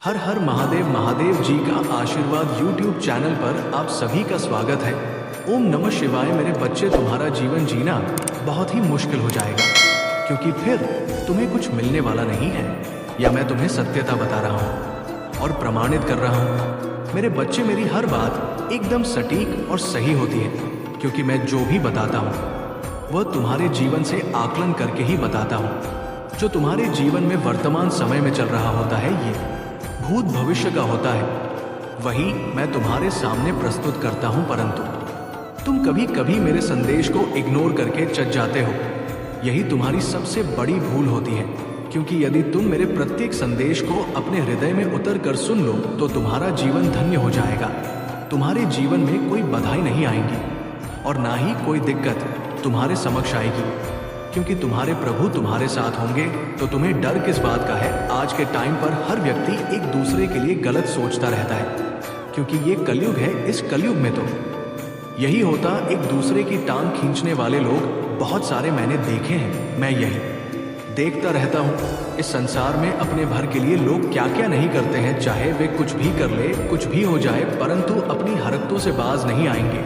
हर हर महादेव महादेव जी का आशीर्वाद YouTube channel पर आप सभी का स्वागत है। ओम नमः शिवाय। मेरे बच्चे, तुम्हारा जीवन जीना बहुत ही मुश्किल हो जाएगा, क्योंकि फिर तुम्हें कुछ मिलने वाला नहीं है। या मैं तुम्हें सत्यता बता रहा हूँ और प्रमाणित कर रहा हूँ। मेरे बच्चे, मेरी हर बात एकदम सटीक और सही होती है, क्योंकि मैं जो भी बताता हूँ वह तुम्हारे जीवन से आकलन करके ही बताता हूँ। जो तुम्हारे जीवन में वर्तमान समय में चल रहा होता है, ये भूत भविष्य का होता है, वही मैं तुम्हारे सामने प्रस्तुत करता हूं। परंतु तुम कभी कभी मेरे संदेश को इग्नोर करके चल जाते हो। यही तुम्हारी सबसे बड़ी भूल होती है, क्योंकि यदि तुम मेरे प्रत्येक संदेश को अपने हृदय में उतर कर सुन लो तो तुम्हारा जीवन धन्य हो जाएगा। तुम्हारे जीवन में कोई बाधाएं नहीं आएंगी और ना ही कोई दिक्कत तुम्हारे समक्ष आएगी, क्योंकि तुम्हारे प्रभु तुम्हारे साथ होंगे। तो तुम्हें डर किस बात का है? आज के टाइम पर हर व्यक्ति एक दूसरे के लिए गलत सोचता रहता है, क्योंकि ये कलयुग है। इस कलयुग में तो यही होता, एक दूसरे की टांग खींचने वाले लोग बहुत सारे मैंने देखे हैं। मैं यही देखता रहता हूँ। इस संसार में अपने भर के लिए लोग क्या क्या नहीं करते हैं, चाहे वे कुछ भी कर ले, कुछ भी हो जाए, परंतु अपनी हरकतों से बाज नहीं आएंगे।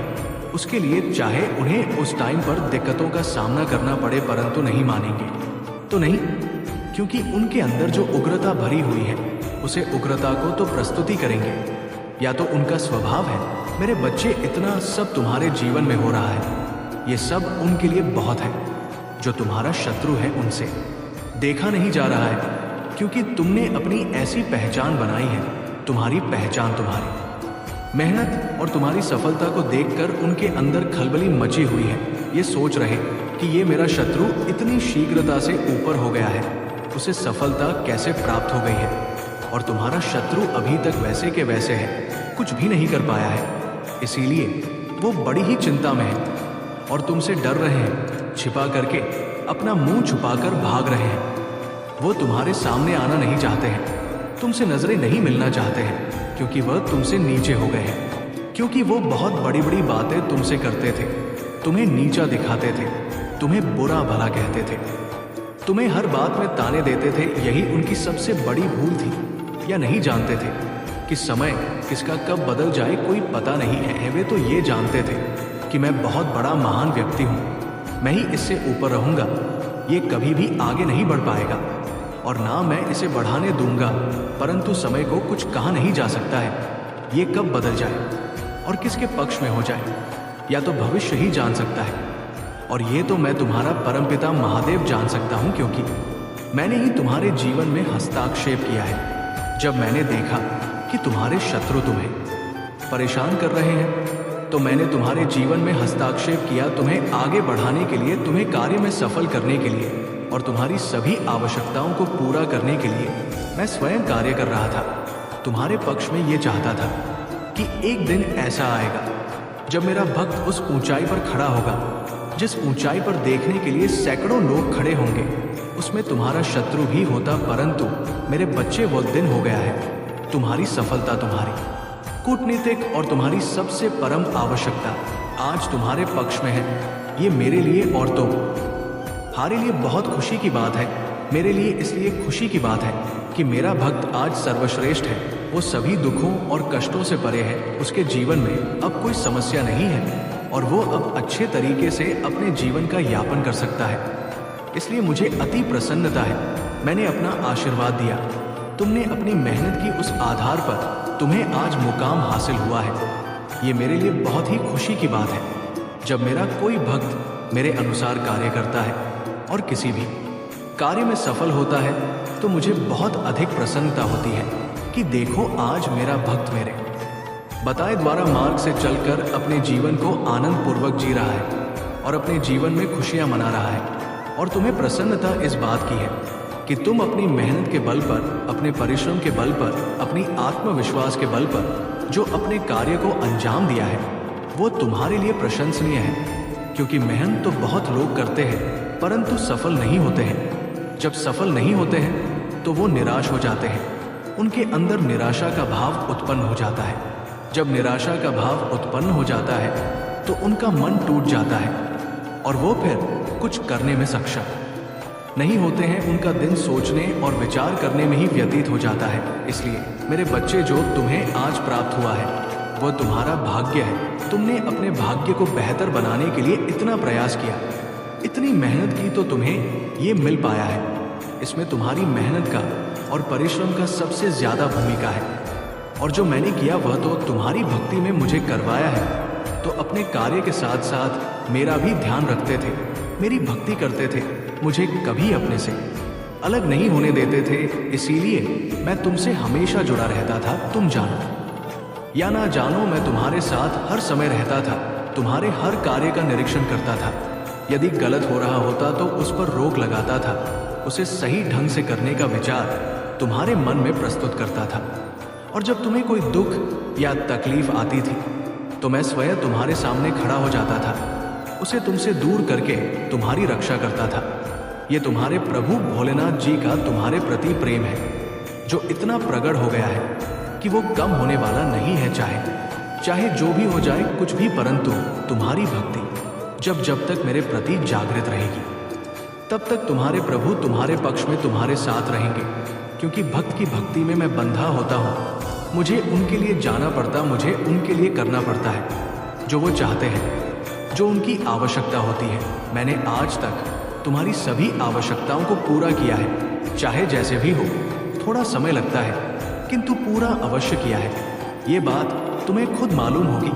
उसके लिए चाहे उन्हें उस टाइम पर दिक्कतों का सामना करना पड़े, परंतु नहीं मानेंगे। तो नहीं, क्योंकि उनके अंदर जो उग्रता भरी हुई है, उसे उग्रता को तो प्रस्तुति करेंगे, या तो उनका स्वभाव है। मेरे बच्चे, इतना सब तुम्हारे जीवन में हो रहा है, ये सब उनके लिए बहुत है। जो तुम्हारा शत्रु है उनसे देखा नहीं जा रहा है, क्योंकि तुमने अपनी ऐसी पहचान बनाई है। तुम्हारी पहचान, तुम्हारी मेहनत और तुम्हारी सफलता को देखकर उनके अंदर खलबली मची हुई है। ये सोच रहे कि ये मेरा शत्रु इतनी शीघ्रता से ऊपर हो गया है, उसे सफलता कैसे प्राप्त हो गई है। और तुम्हारा शत्रु अभी तक वैसे के वैसे है, कुछ भी नहीं कर पाया है। इसीलिए वो बड़ी ही चिंता में है और तुमसे डर रहे हैं। छिपा करके, अपना मुंह छुपाकर भाग रहे हैं। वो तुम्हारे सामने आना नहीं चाहते हैं, तुमसे नजरें नहीं मिलना चाहते हैं, क्योंकि वह तुमसे नीचे हो गए हैं। क्योंकि वो बहुत बड़ी बड़ी बातें तुमसे करते थे, तुम्हें नीचा दिखाते थे, तुम्हें बुरा भला कहते थे, तुम्हें हर बात में ताने देते थे। यही उनकी सबसे बड़ी भूल थी। या नहीं जानते थे कि समय किसका कब बदल जाए कोई पता नहीं है। वे तो ये जानते थे कि मैं बहुत बड़ा महान व्यक्ति हूँ, मैं ही इससे ऊपर रहूंगा, ये कभी भी आगे नहीं बढ़ पाएगा और ना मैं इसे बढ़ाने दूंगा। परंतु समय को कुछ कहा नहीं जा सकता है, ये कब बदल जाए और किसके पक्ष में हो जाए, या तो भविष्य ही जान सकता है। और ये तो मैं तुम्हारा परमपिता महादेव जान सकता हूँ, क्योंकि मैंने ही तुम्हारे जीवन में हस्ताक्षेप किया है। जब मैंने देखा कि तुम्हारे शत्रु तुम्हें परेशान कर रहे हैं, तो मैंने तुम्हारे जीवन में हस्ताक्षेप किया, तुम्हें आगे बढ़ाने के लिए, तुम्हें कार्य में सफल करने के लिए और तुम्हारी सभी आवश्यकताओं को पूरा करने के लिए मैं स्वयं कार्य कर रहा था। तुम्हारे पक्ष में ये चाहता था कि एक दिन ऐसा आएगा जब मेरा भक्त उस ऊंचाई पर खड़ा होगा, जिस ऊंचाई पर देखने के लिए सैकड़ों लोग खड़े होंगे, उसमें तुम्हारा शत्रु भी होता। परंतु मेरे बच्चे, वो दिन हो गया है। तुम्हारी सफलता, तुम्हारी कूटनीतिक और तुम्हारी सबसे परम आवश्यकता आज तुम्हारे पक्ष में है। ये मेरे लिए और तुम्हारे लिए बहुत खुशी की बात है। मेरे लिए इसलिए खुशी की बात है कि मेरा भक्त आज सर्वश्रेष्ठ है। वो सभी दुखों और कष्टों से परे है। उसके जीवन में अब कोई समस्या नहीं है और वो अब अच्छे तरीके से अपने जीवन का यापन कर सकता है। इसलिए मुझे अति प्रसन्नता है। मैंने अपना आशीर्वाद दिया, तुमने अपनी मेहनत की उस आधार पर तुम्हें आज मुकाम हासिल हुआ है। ये मेरे लिए बहुत ही खुशी की बात है। जब मेरा कोई भक्त मेरे अनुसार कार्य करता है और किसी भी कार्य में सफल होता है, तो मुझे बहुत अधिक प्रसन्नता होती है कि देखो, आज मेरा भक्त मेरे बताए द्वारा मार्ग से चलकर अपने जीवन को आनंद पूर्वक जी रहा है और अपने जीवन में खुशियां मना रहा है। और तुम्हें प्रसन्नता इस बात की है कि तुम अपनी मेहनत के बल पर, अपने परिश्रम के बल पर, अपनी आत्मविश्वास के बल पर जो अपने कार्य को अंजाम दिया है, वो तुम्हारे लिए प्रशंसनीय है। क्योंकि मेहनत तो बहुत लोग करते हैं, परंतु सफल नहीं होते हैं। जब सफल नहीं होते हैं तो वो निराश हो जाते हैं। उनके अंदर निराशा का भाव उत्पन्न हो जाता है। जब निराशा का भाव उत्पन्न हो जाता है तो उनका मन टूट जाता है और वो फिर कुछ करने में सक्षम नहीं होते हैं उनका दिन सोचने और विचार करने में ही व्यतीत हो जाता है। इसलिए मेरे बच्चे, जो तुम्हें आज प्राप्त हुआ है वह तुम्हारा भाग्य है। तुमने अपने भाग्य को बेहतर बनाने के लिए इतना प्रयास किया, इतनी मेहनत की, तो तुम्हें ये मिल पाया है। इसमें तुम्हारी मेहनत का और परिश्रम का सबसे ज्यादा भूमिका है। और जो मैंने किया वह तो तुम्हारी भक्ति में मुझे करवाया है। तो अपने कार्य के साथ साथ मेरा भी ध्यान रखते थे, मेरी भक्ति करते थे, मुझे कभी अपने से अलग नहीं होने देते थे। इसीलिए मैं तुमसे हमेशा जुड़ा रहता था। तुम जानो या ना जानो, मैं तुम्हारे साथ हर समय रहता था, तुम्हारे हर कार्य का निरीक्षण करता था। यदि गलत हो रहा होता तो उस पर रोक लगाता था, उसे सही ढंग से करने का विचार तुम्हारे मन में प्रस्तुत करता था। और जब तुम्हें कोई दुख या तकलीफ आती थी तो मैं स्वयं तुम्हारे सामने खड़ा हो जाता था, उसे तुमसे दूर करके तुम्हारी रक्षा करता था। ये तुम्हारे प्रभु भोलेनाथ जी का तुम्हारे प्रति प्रेम है, जो इतना प्रगढ़ हो गया है कि वो कम होने वाला नहीं है। चाहे जो भी हो जाए कुछ भी, परंतु तुम्हारी भक्ति जब तक मेरे प्रति जागृत रहेगी, तब तक तुम्हारे प्रभु तुम्हारे पक्ष में तुम्हारे साथ रहेंगे। क्योंकि भक्त की भक्ति में मैं बंधा होता हूँ, मुझे उनके लिए जाना पड़ता, मुझे उनके लिए करना पड़ता है जो वो चाहते हैं, जो उनकी आवश्यकता होती है। मैंने आज तक तुम्हारी सभी आवश्यकताओं को पूरा किया है, चाहे जैसे भी हो। थोड़ा समय लगता है किंतु पूरा अवश्य किया है। ये बात तुम्हें खुद मालूम होगी।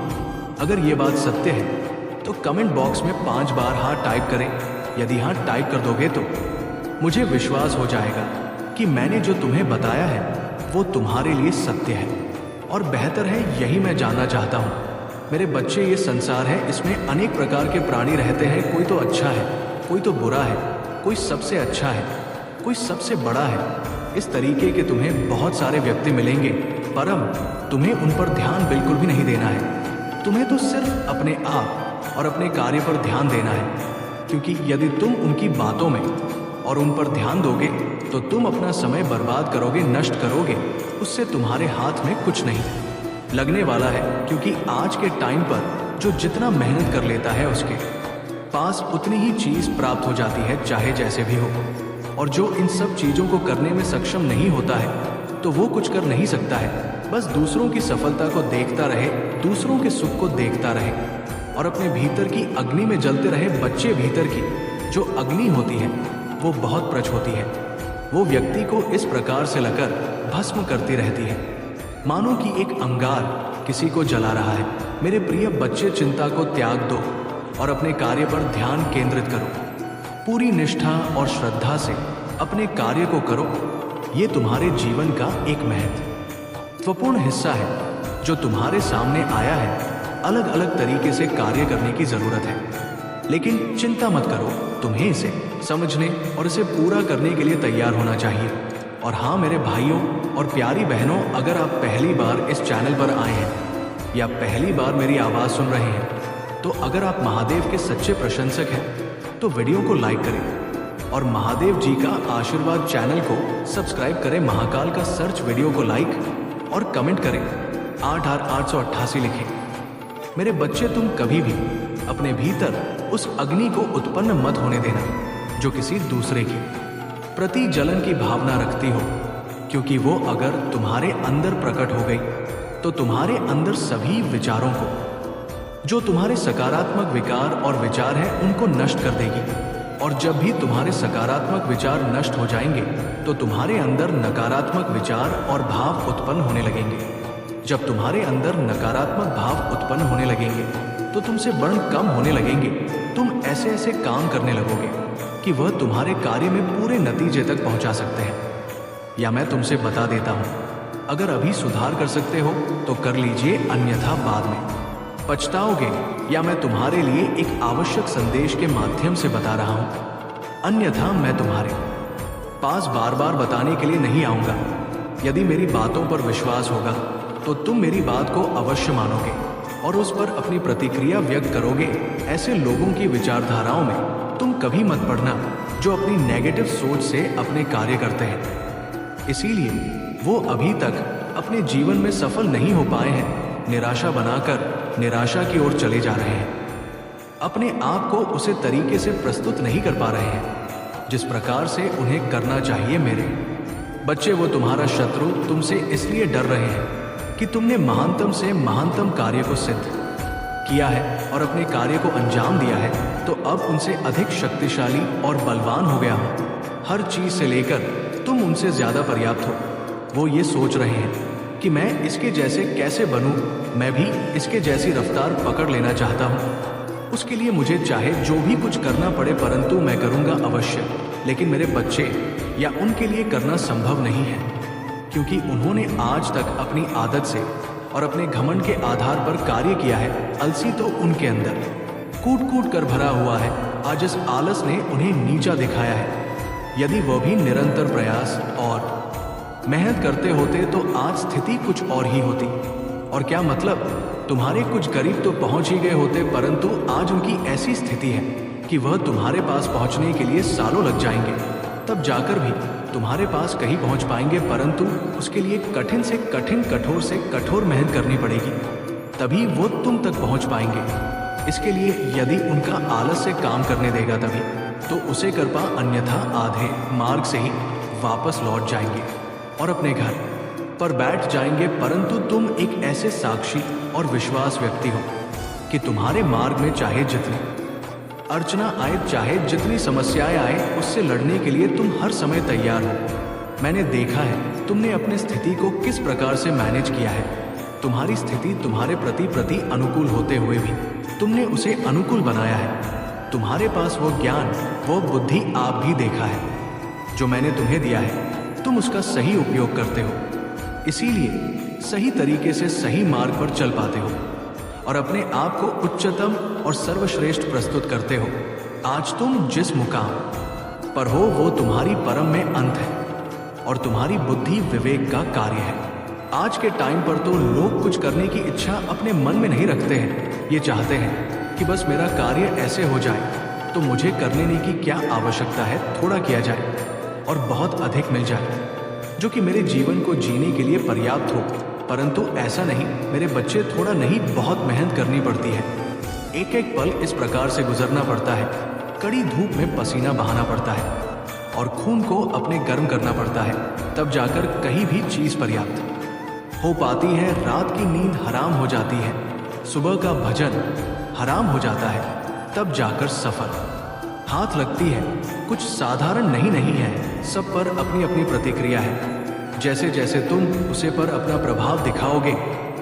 अगर ये बात सत्य है तो कमेंट बॉक्स में 5 बार हाँ टाइप करें। यदि हाँ टाइप कर दोगे तो मुझे विश्वास हो जाएगा कि मैंने जो तुम्हें बताया है वो तुम्हारे लिए सत्य है और बेहतर है। यही मैं जानना चाहता हूँ। मेरे बच्चे, ये संसार है, इसमें अनेक प्रकार के प्राणी रहते हैं। कोई तो अच्छा है, कोई तो बुरा है, कोई सबसे अच्छा है, कोई सबसे बड़ा है। इस तरीके के तुम्हें बहुत सारे व्यक्ति मिलेंगे, परम तुम्हें उन पर ध्यान बिल्कुल भी नहीं देना है। तुम्हें तो सिर्फ अपने आप और अपने कार्य पर ध्यान देना है। क्योंकि यदि तुम उनकी बातों में और उन पर ध्यान दोगे तो तुम अपना समय बर्बाद करोगे, नष्ट करोगे। उससे तुम्हारे हाथ में कुछ नहीं लगने वाला है। क्योंकि आज के टाइम पर जो जितना मेहनत कर लेता है उसके पास उतनी ही चीज प्राप्त हो जाती है, चाहे जैसे भी हो। और जो इन सब चीजों को करने में सक्षम नहीं होता है तो वो कुछ कर नहीं सकता है। बस दूसरों की सफलता को देखता रहे, दूसरों के सुख को देखता रहे और अपने भीतर की अग्नि में जलते रहे। बच्चे, भीतर की जो अग्नि होती है वो बहुत प्रच होती है। वो व्यक्ति को इस प्रकार से लगकर भस्म करती रहती है, मानो कि एक अंगार किसी को जला रहा है। मेरे प्रिय बच्चे, चिंता को त्याग दो और अपने कार्य पर ध्यान केंद्रित करो। पूरी निष्ठा और श्रद्धा से अपने कार्य को करो। ये तुम्हारे जीवन का एक महत्वपूर्ण हिस्सा है जो तुम्हारे सामने आया है। अलग अलग तरीके से कार्य करने की जरूरत है, लेकिन चिंता मत करो। तुम्हें इसे समझने और इसे पूरा करने के लिए तैयार होना चाहिए। और हाँ मेरे भाइयों और प्यारी बहनों, अगर आप पहली बार इस चैनल पर आए हैं या पहली बार मेरी आवाज़ सुन रहे हैं, तो अगर आप महादेव के सच्चे प्रशंसक हैं तो वीडियो को लाइक करें और महादेव जी का आशीर्वाद चैनल को सब्सक्राइब करें। महाकाल का सर्च वीडियो को लाइक और कमेंट करें, 8888 लिखें। मेरे बच्चे, तुम कभी भी अपने भीतर उस अग्नि को उत्पन्न मत होने देना जो किसी दूसरे की प्रति जलन की भावना रखती हो। क्योंकि वो अगर तुम्हारे अंदर प्रकट हो गई तो तुम्हारे अंदर सभी विचारों को, जो तुम्हारे सकारात्मक विकार और विचार हैं, उनको नष्ट कर देगी। और जब भी तुम्हारे सकारात्मक विचार नष्ट हो जाएंगे तो तुम्हारे अंदर नकारात्मक विचार और भाव उत्पन्न होने लगेंगे। जब तुम्हारे अंदर नकारात्मक भाव उत्पन्न होने लगेंगे तो तुमसे बर्न कम होने लगेंगे। तुम ऐसे ऐसे काम करने लगोगे कि वह तुम्हारे कार्य में पूरे नतीजे तक पहुंचा सकते हैं। या मैं तुमसे बता देता हूं, अगर अभी सुधार कर सकते हो तो कर लीजिए, अन्यथा बाद में पछताओगे। या मैं तुम्हारे लिए एक आवश्यक संदेश के माध्यम से बता रहा हूं, अन्यथा मैं तुम्हारे पास बार बार बताने के लिए नहीं आऊंगा। यदि मेरी बातों पर विश्वास होगा तो तुम मेरी बात को अवश्य मानोगे और उस पर अपनी प्रतिक्रिया व्यक्त करोगे। ऐसे लोगों की विचारधाराओं में तुम कभी मत पड़ना जो अपनी नेगेटिव सोच से अपने कार्य करते हैं। इसीलिए वो अभी तक अपने जीवन में सफल नहीं हो पाए हैं। निराशा बनाकर निराशा की ओर चले जा रहे हैं, अपने आप को उसे तरीके से प्रस्तुत नहीं कर पा रहे हैं। जिस प्रकार से उन्हें करना चाहिए। मेरे बच्चे, वो तुम्हारा शत्रु तुमसे इसलिए डर रहे हैं कि तुमने महानतम से महानतम कार्य को सिद्ध किया है और अपने कार्य को अंजाम दिया है, तो अब उनसे अधिक शक्तिशाली और बलवान हो गया हो। हर चीज से लेकर तुम उनसे ज्यादा पर्याप्त हो। वो ये सोच रहे हैं कि मैं इसके जैसे कैसे बनूं, मैं भी इसके जैसी रफ्तार पकड़ लेना चाहता हूं। उसके लिए मुझे चाहे जो भी कुछ करना पड़े, परंतु मैं करूंगा अवश्य। लेकिन मेरे बच्चे या उनके लिए करना संभव नहीं है, क्योंकि उन्होंने आज तक अपनी आदत से और अपने घमंड के आधार पर कार्य किया है। अलसी तो उनके अंदर कूट कूट कर भरा हुआ है। आज इस आलस ने उन्हें नीचा दिखाया है। यदि वह भी निरंतर प्रयास और मेहनत करते होते तो आज स्थिति कुछ और ही होती। और क्या मतलब, तुम्हारे कुछ करीब तो पहुंच ही गए होते, परंतु आज उनकी ऐसी स्थिति है कि वह तुम्हारे पास पहुंचने के लिए सालों लग जाएंगे। तब जाकर भी तुम्हारे पास कहीं पहुंच पाएंगे, परंतु उसके लिए कठिन से कठिन, कठोर से कठोर मेहनत करनी पड़ेगी, तभी वो तुम तक पहुंच पाएंगे। इसके लिए यदि उनका आलस से काम करने देगा तभी तो उसे कर पा, अन्यथा आधे मार्ग से ही वापस लौट जाएंगे और अपने घर पर बैठ जाएंगे। परंतु तुम एक ऐसे साक्षी और विश्वास व्यक्ति हो कि तुम्हारे मार्ग में चाहे जितनी अर्चना आए, चाहे जितनी समस्याएं आए, उससे लड़ने के लिए तुम हर समय तैयार हो। मैंने देखा है तुमने अपनी स्थिति को किस प्रकार से मैनेज किया है। तुम्हारी स्थिति तुम्हारे प्रति अनुकूल होते हुए भी तुमने उसे अनुकूल बनाया है। तुम्हारे पास वो ज्ञान, वो बुद्धि आप भी देखा है जो मैंने तुम्हें दिया है। तुम उसका सही उपयोग करते हो, इसीलिए सही तरीके से सही मार्ग पर चल पाते हो और अपने आप को उच्चतम और सर्वश्रेष्ठ प्रस्तुत करते हो। आज तुम जिस मुकाम पर हो वो तुम्हारी परम में अंत है और तुम्हारी बुद्धि विवेक का कार्य है। आज के टाइम पर तो लोग कुछ करने की इच्छा अपने मन में नहीं रखते हैं। ये चाहते हैं कि बस मेरा कार्य ऐसे हो जाए तो मुझे कर लेने की क्या आवश्यकता है, थोड़ा किया जाए और बहुत अधिक मिल जाए, जो कि मेरे जीवन को जीने के लिए पर्याप्त हो। परंतु ऐसा नहीं मेरे बच्चे, थोड़ा नहीं बहुत मेहनत करनी पड़ती है। एक एक पल इस प्रकार से गुजरना पड़ता है। कड़ी धूप में पसीना बहाना पड़ता है और खून को अपने गर्म करना पड़ता है, तब जाकर कहीं भी चीज पर्याप्त हो पाती है। रात की नींद हराम हो जाती है, सुबह का भजन हराम हो जाता है, तब जाकर सफल हाथ लगती है। कुछ साधारण नहीं है, सब पर अपनी अपनी प्रतिक्रिया है। जैसे जैसे तुम उसे पर अपना प्रभाव दिखाओगे,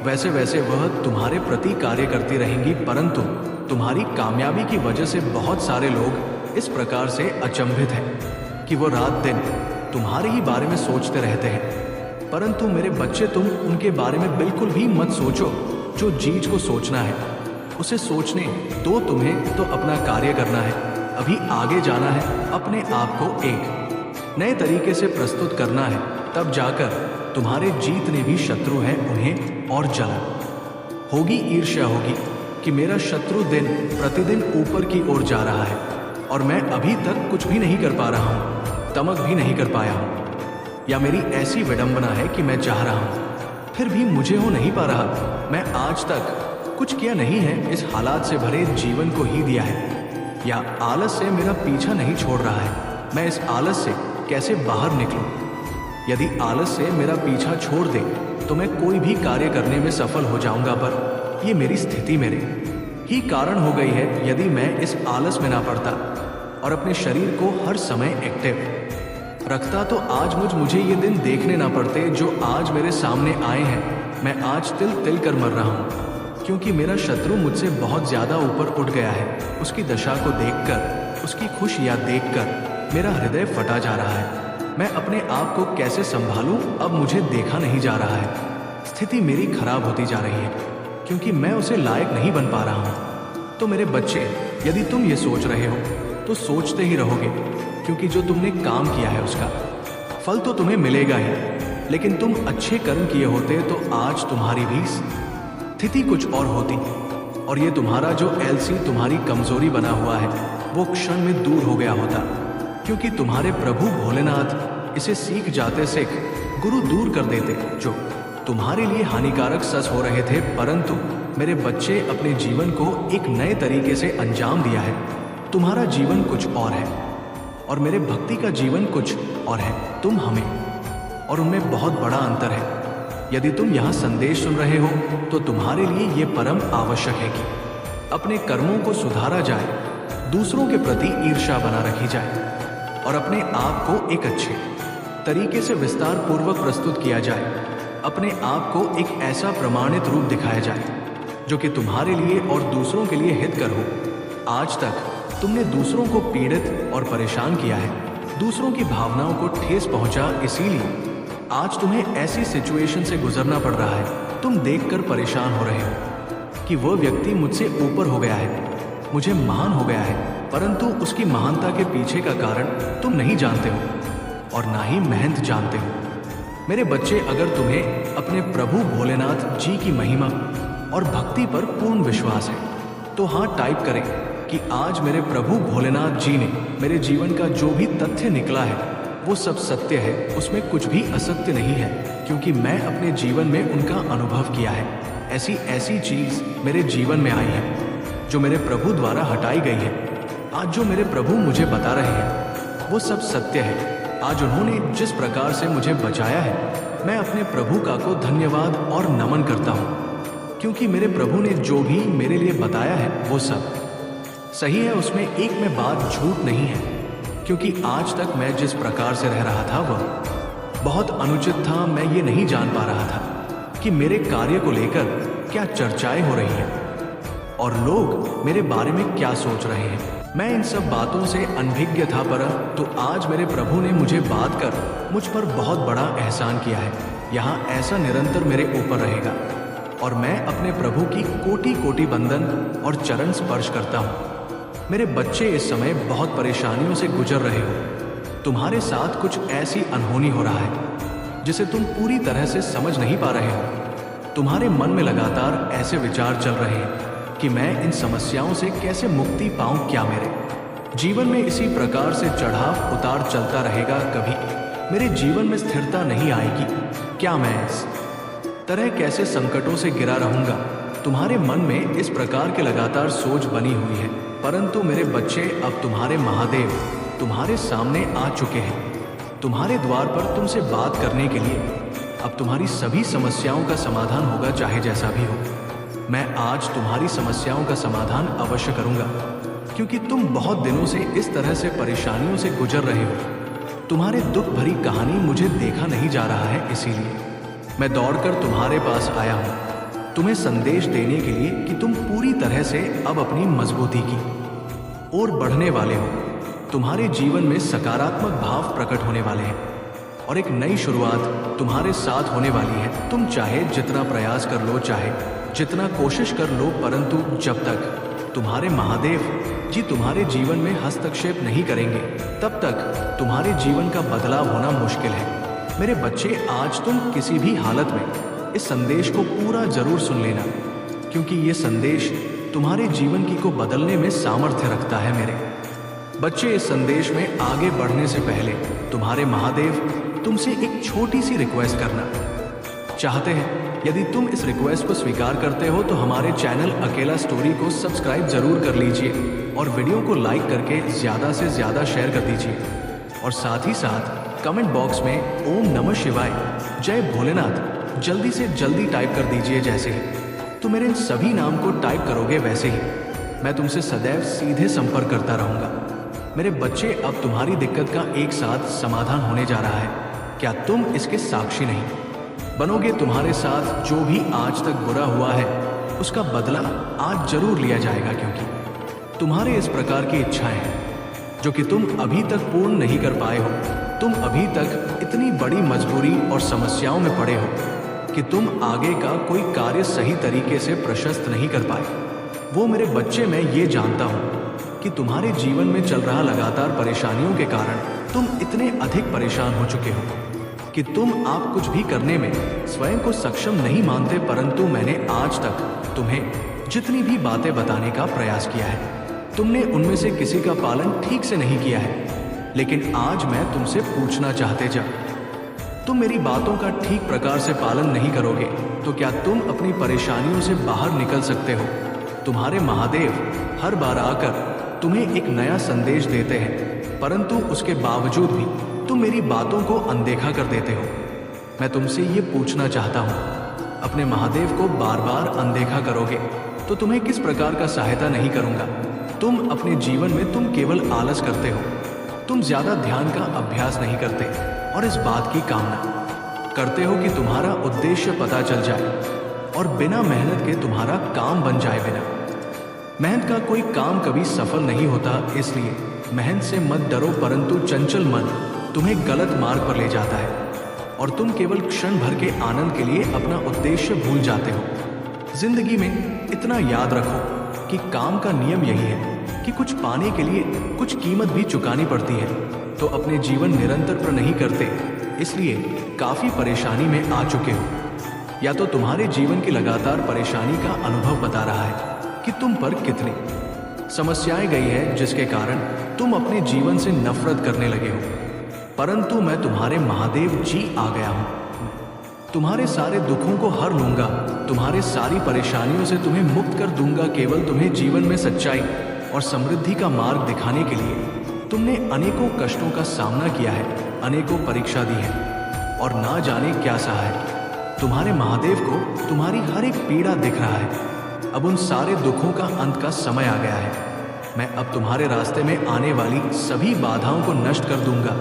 वैसे वैसे वह तुम्हारे प्रति कार्य करती रहेंगी। परंतु तुम्हारी कामयाबी की वजह से बहुत सारे लोग इस प्रकार से अचंभित हैं कि वो रात दिन तुम्हारे ही बारे में सोचते रहते हैं। परंतु मेरे बच्चे, तुम उनके बारे में बिल्कुल भी मत सोचो। जो चीज को सोचना है उसे सोचने दो। तुम्हें तो अपना कार्य करना है, अभी आगे जाना है, अपने आप को एक नए तरीके से प्रस्तुत करना है, तब जाकर तुम्हारे जीतने भी शत्रु हैं, उन्हें और जलन होगी, ईर्ष्या होगी कि मेरा शत्रु दिन प्रतिदिन ऊपर की ओर जा रहा है और मैं अभी तक कुछ भी नहीं कर पा रहा हूँ, तमक भी नहीं कर पाया हूँ, या मेरी ऐसी विडंबना है कि मैं चाह रहा हूँ फिर भी मुझे हो नहीं पा रहा। मैं आज तक कुछ किया नहीं है, इस हालात से भरे जीवन को ही दिया है, या आलस से मेरा पीछा नहीं छोड़ रहा है। मैं इस आलस से कैसे बाहर निकलूं? यदि आलस से मेरा पीछा छोड़ दे तो मैं कोई भी कार्य करने में सफल हो जाऊंगा, पर ये मेरी स्थिति मेरे ही कारण हो गई है। यदि मैं इस आलस में ना पड़ता और अपने शरीर को हर समय एक्टिव रखता तो आज मुझे ये दिन देखने ना पड़ते जो आज मेरे सामने आए हैं। मैं आज तिल तिल कर मर रहा हूँ क्योंकि मेरा शत्रु मुझसे बहुत ज्यादा ऊपर उठ गया है। उसकी दशा को देखकर, उसकी खुशियाँ देखकर मेरा हृदय फटा जा रहा है। मैं अपने आप को कैसे संभालूं, अब मुझे देखा नहीं जा रहा है। स्थिति मेरी खराब होती जा रही है क्योंकि मैं उसे लायक नहीं बन पा रहा हूँ। तो मेरे बच्चे, यदि तुम ये सोच रहे हो तो सोचते ही रहोगे, क्योंकि जो तुमने काम किया है उसका फल तो तुम्हें मिलेगा ही। लेकिन तुम अच्छे कर्म किए होते तो आज तुम्हारी भी स्थिति कुछ और होती और ये तुम्हारा जो एलसी तुम्हारी कमजोरी बना हुआ है वो क्षण में दूर हो गया होता, क्योंकि तुम्हारे प्रभु भोलेनाथ इसे सीख जाते सीख गुरु दूर कर देते जो तुम्हारे लिए हानिकारक सच हो रहे थे। परंतु मेरे बच्चे, अपने जीवन को एक नए तरीके से अंजाम दिया है। तुम्हारा जीवन कुछ और है और मेरे भक्ति का जीवन कुछ और है, तुम हमें, और उनमें बहुत बड़ा अंतर है। यदि तुम यहाँ संदेश सुन रहे हो तो तुम्हारे लिए ये परम आवश्यक है कि अपने कर्मों को सुधारा जाए, दूसरों के प्रति ईर्ष्या बना रखी जाए और अपने आप को एक अच्छे तरीके से विस्तार पूर्वक प्रस्तुत किया जाए। अपने आप को एक ऐसा प्रमाणित रूप दिखाया जाए जो कि तुम्हारे लिए और दूसरों के लिए हितकर हो। आज तक तुमने दूसरों को पीड़ित और परेशान किया है, दूसरों की भावनाओं को ठेस पहुंचा, इसीलिए आज तुम्हें ऐसी सिचुएशन से गुजरना पड़ रहा है। तुम देखकर परेशान हो रहे हो कि वह व्यक्ति मुझसे ऊपर हो गया है, मुझे महान हो गया है, परंतु उसकी महानता के पीछे का कारण तुम नहीं जानते हो और ना ही मेहनत जानते हो। मेरे बच्चे, अगर तुम्हें अपने प्रभु भोलेनाथ जी की महिमा और भक्ति पर पूर्ण विश्वास है तो हाँ टाइप करें कि आज मेरे प्रभु भोलेनाथ जी ने मेरे जीवन का जो भी तथ्य निकला है वो सब सत्य है, उसमें कुछ भी असत्य नहीं है, क्योंकि मैं अपने जीवन में उनका अनुभव किया है। ऐसी ऐसी चीज मेरे जीवन में आई है जो मेरे प्रभु द्वारा हटाई गई है। आज जो मेरे प्रभु मुझे बता रहे हैं वो सब सत्य है। आज उन्होंने जिस प्रकार से मुझे बचाया है, मैं अपने प्रभु का को धन्यवाद और नमन करता हूँ, क्योंकि मेरे प्रभु ने जो भी मेरे लिए बताया है वो सब सही है, उसमें एक में बात झूठ नहीं है। क्योंकि आज तक मैं जिस प्रकार से रह रहा था वह बहुत अनुचित था। मैं ये नहीं जान पा रहा था कि मेरे कार्य को लेकर क्या चर्चाएं हो रही हैं और लोग मेरे बारे में क्या सोच रहे हैं। मैं इन सब बातों से अनभिज्ञ था, परंतु तो आज मेरे प्रभु ने मुझे बात कर मुझ पर बहुत बड़ा एहसान किया है। यहाँ ऐसा निरंतर मेरे ऊपर रहेगा और मैं अपने प्रभु की कोटि कोटि बंदन और चरण स्पर्श करता हूँ। मेरे बच्चे, इस समय बहुत परेशानियों से गुजर रहे हो। तुम्हारे साथ कुछ ऐसी अनहोनी हो रहा है जिसे तुम पूरी तरह से समझ नहीं पा रहे हो। तुम्हारे मन में लगातार ऐसे विचार चल रहे हैं कि मैं इन समस्याओं से कैसे मुक्ति पाऊं। क्या मेरे जीवन में इसी प्रकार से चढ़ाव उतार चलता रहेगा? कभी मेरे जीवन में स्थिरता नहीं आएगी? क्या मैं इस तरह कैसे संकटों से घिरा रहूंगा? तुम्हारे मन में इस प्रकार के लगातार सोच बनी हुई है, परंतु मेरे बच्चे, अब तुम्हारे महादेव तुम्हारे सामने आ चुके हैं, तुम्हारे द्वार पर तुमसे बात करने के लिए। अब तुम्हारी सभी समस्याओं का समाधान होगा, चाहे जैसा भी हो। मैं आज तुम्हारी समस्याओं का समाधान अवश्य करूंगा, क्योंकि तुम बहुत दिनों से इस तरह से परेशानियों से गुजर रहे हो। तुम्हारे दुख भरी कहानी मुझे देखा नहीं जा रहा है, इसीलिए मैं दौड़कर तुम्हारे पास आया हूँ, तुम्हें संदेश देने के लिए कि तुम पूरी तरह से अब अपनी मजबूती की ओर बढ़ने वाले हो। तुम्हारे जीवन में सकारात्मक भाव प्रकट होने वाले हैं और एक नई शुरुआत तुम्हारे साथ होने वाली है। तुम चाहे जितना प्रयास कर लो, चाहे जितना कोशिश कर लो, परंतु जब तक तुम्हारे महादेव जी तुम्हारे जीवन में हस्तक्षेप नहीं करेंगे, तब तक तुम्हारे जीवन का बदलाव होना मुश्किल है। मेरे बच्चे, आज तुम किसी भी हालत में इस संदेश को पूरा जरूर सुन लेना, क्योंकि ये संदेश तुम्हारे जीवन की को बदलने में सामर्थ्य रखता है। मेरे बच्चे, इस संदेश में आगे बढ़ने से पहले तुम्हारे महादेव तुमसे एक छोटी सी रिक्वेस्ट करना चाहते हैं। यदि तुम इस रिक्वेस्ट को स्वीकार करते हो तो हमारे चैनल अकेला स्टोरी को सब्सक्राइब जरूर कर लीजिए और वीडियो को लाइक करके ज़्यादा से ज़्यादा शेयर कर दीजिए और साथ ही साथ कमेंट बॉक्स में ओम नमः शिवाय, जय भोलेनाथ जल्दी से जल्दी टाइप कर दीजिए। जैसे ही तुम मेरे इन सभी नाम को टाइप करोगे, वैसे ही मैं तुमसे सदैव सीधे संपर्क करता रहूंगा। मेरे बच्चे, अब तुम्हारी दिक्कत का एक साथ समाधान होने जा रहा है। क्या तुम इसके साक्षी नहीं बनोगे? तुम्हारे साथ जो भी आज तक बुरा हुआ है उसका बदला आज जरूर लिया जाएगा, क्योंकि तुम्हारे इस प्रकार की इच्छाएं हैं जो कि तुम अभी तक पूर्ण नहीं कर पाए हो। तुम अभी तक इतनी बड़ी मजबूरी और समस्याओं में पड़े हो कि तुम आगे का कोई कार्य सही तरीके से प्रशस्त नहीं कर पाए। वो मेरे बच्चे, मैं ये जानता हूँ कि तुम्हारे जीवन में चल रहा लगातार परेशानियों के कारण तुम इतने अधिक परेशान हो चुके हो कि तुम आप कुछ भी करने में स्वयं को सक्षम नहीं मानते। परंतु मैंने आज तक तुम्हें जितनी भी बातें बताने का प्रयास किया है, तुमने उनमें से किसी का पालन ठीक से नहीं किया है। लेकिन आज मैं तुमसे पूछना चाहते, जब तुम मेरी बातों का ठीक प्रकार से पालन नहीं करोगे तो क्या तुम अपनी परेशानियों से बाहर निकल सकते हो? तुम्हारे महादेव हर बार आकर तुम्हें एक नया संदेश देते हैं परंतु उसके बावजूद भी तुम मेरी बातों को अनदेखा कर देते हो। मैं तुमसे ये पूछना चाहता हूँ, अपने महादेव को बार बार अनदेखा करोगे तो तुम्हें किस प्रकार का सहायता नहीं करूँगा। तुम अपने जीवन में तुम केवल आलस करते हो, तुम ज्यादा ध्यान का अभ्यास नहीं करते और इस बात की कामना करते हो कि तुम्हारा उद्देश्य पता चल जाए और बिना मेहनत के तुम्हारा काम बन जाए। बिना मेहनत का कोई काम कभी सफल नहीं होता, इसलिए मेहनत से मत डरो, परंतु चंचल मन तुम्हें गलत मार्ग पर ले जाता है और तुम केवल क्षण भर के आनंद के लिए अपना उद्देश्य भूल जाते हो। जिंदगी में इतना याद रखो कि काम का नियम यही है कि कुछ पाने के लिए कुछ कीमत भी चुकानी पड़ती है। तो अपने जीवन निरंतर पर नहीं करते, इसलिए काफी परेशानी में आ चुके हो, या तो तुम्हारे जीवन की लगातार परेशानी का अनुभव बता रहा है कि तुम पर कितनी समस्याएं गई है, जिसके कारण तुम अपने जीवन से नफरत करने लगे हो। परंतु मैं तुम्हारे महादेव जी आ गया हूं, तुम्हारे सारे दुखों को हर लूंगा, तुम्हारे सारी परेशानियों से तुम्हें मुक्त कर दूंगा। केवल तुम्हें जीवन में सच्चाई और समृद्धि का मार्ग दिखाने के लिए तुमने अनेकों कष्टों का सामना किया है, अनेकों परीक्षा दी है और ना जाने क्या सहा है। तुम्हारे महादेव को तुम्हारी हर एक पीड़ा दिख रहा है। अब उन सारे दुखों का अंत का समय आ गया है। मैं अब तुम्हारे रास्ते में आने वाली सभी बाधाओं को नष्ट कर दूंगा।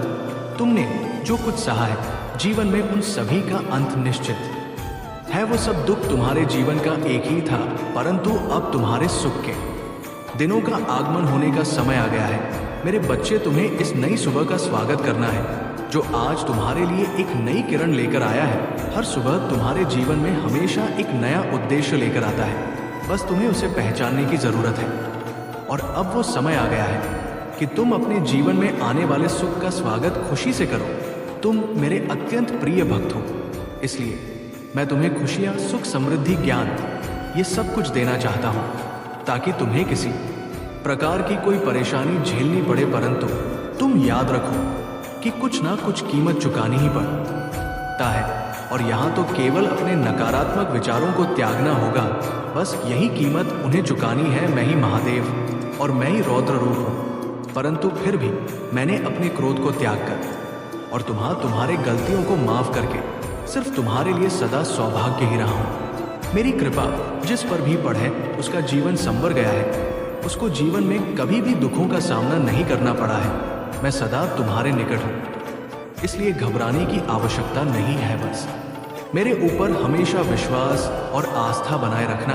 तुमने जो कुछ सहा है जीवन में, उन सभी का अंत निश्चित है। वो सब दुख तुम्हारे जीवन का एक ही था, परंतु अब तुम्हारे सुख के दिनों का आगमन होने का समय आ गया है। मेरे बच्चे, तुम्हें इस नई सुबह का स्वागत करना है जो आज तुम्हारे लिए एक नई किरण लेकर आया है। हर सुबह तुम्हारे जीवन में हमेशा एक नया उद्देश्य लेकर आता है, बस तुम्हें उसे पहचानने की जरूरत है। और अब वो समय आ गया है कि तुम अपने जीवन में आने वाले सुख का स्वागत खुशी से करो। तुम मेरे अत्यंत प्रिय भक्त हो, इसलिए मैं तुम्हें खुशियां, सुख, समृद्धि, ज्ञान ये सब कुछ देना चाहता हूं, ताकि तुम्हें किसी प्रकार की कोई परेशानी झेलनी पड़े। परंतु तुम याद रखो कि कुछ ना कुछ कीमत चुकानी ही पड़ता है, और यहाँ तो केवल अपने नकारात्मक विचारों को त्यागना होगा। बस यही कीमत उन्हें चुकानी है। मैं ही महादेव और मैं ही रौद्र रूप हूँ, परंतु फिर भी मैंने अपने क्रोध को त्याग कर और तुम्हारे गलतियों को माफ करके सिर्फ तुम्हारे लिए सदा सौभाग्य ही रहा हूँ। मेरी कृपा जिस पर भी पड़े उसका जीवन संवर गया है, उसको जीवन में कभी भी दुखों का सामना नहीं करना पड़ा है। मैं सदा तुम्हारे निकट हूँ, इसलिए घबराने की आवश्यकता नहीं है। बस मेरे ऊपर हमेशा विश्वास और आस्था बनाए रखना,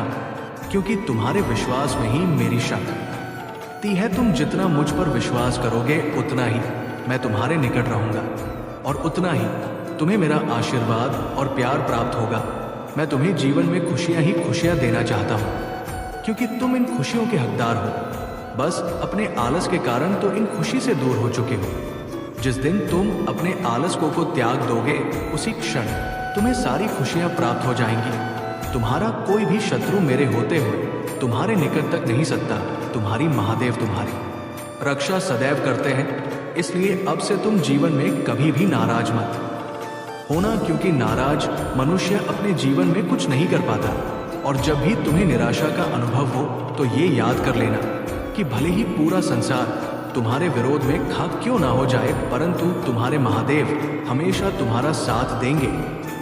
क्योंकि तुम्हारे विश्वास में ही मेरी शक्ति है। तुम जितना मुझ पर विश्वास करोगे उतना ही मैं तुम्हारे निकट रहूंगा और उतना ही तुम्हें मेरा आशीर्वाद और प्यार प्राप्त होगा। मैं तुम्हें जीवन में खुशियां ही खुशियां देना चाहता हूँ, क्योंकि तुम इन खुशियों के हकदार हो। बस अपने आलस के कारण तो इन खुशी से दूर हो चुके हो। जिस दिन तुम अपने आलस को त्याग दोगे, उसी क्षण तुम्हें सारी खुशियां प्राप्त हो जाएंगी। तुम्हारा कोई भी शत्रु मेरे होते हुए तुम्हारे निकट तक नहीं सकता। तुम्हारी महादेव तुम्हारी रक्षा सदैव करते हैं, इसलिए अब से तुम जीवन में कभी भी नाराज मत होना, क्योंकि नाराज मनुष्य अपने जीवन में कुछ नहीं कर पाता। और जब भी तुम्हें निराशा का अनुभव हो तो ये याद कर लेना कि भले ही पूरा संसार तुम्हारे विरोध में खाक क्यों ना हो जाए, परंतु तुम्हारे महादेव हमेशा तुम्हारा साथ देंगे।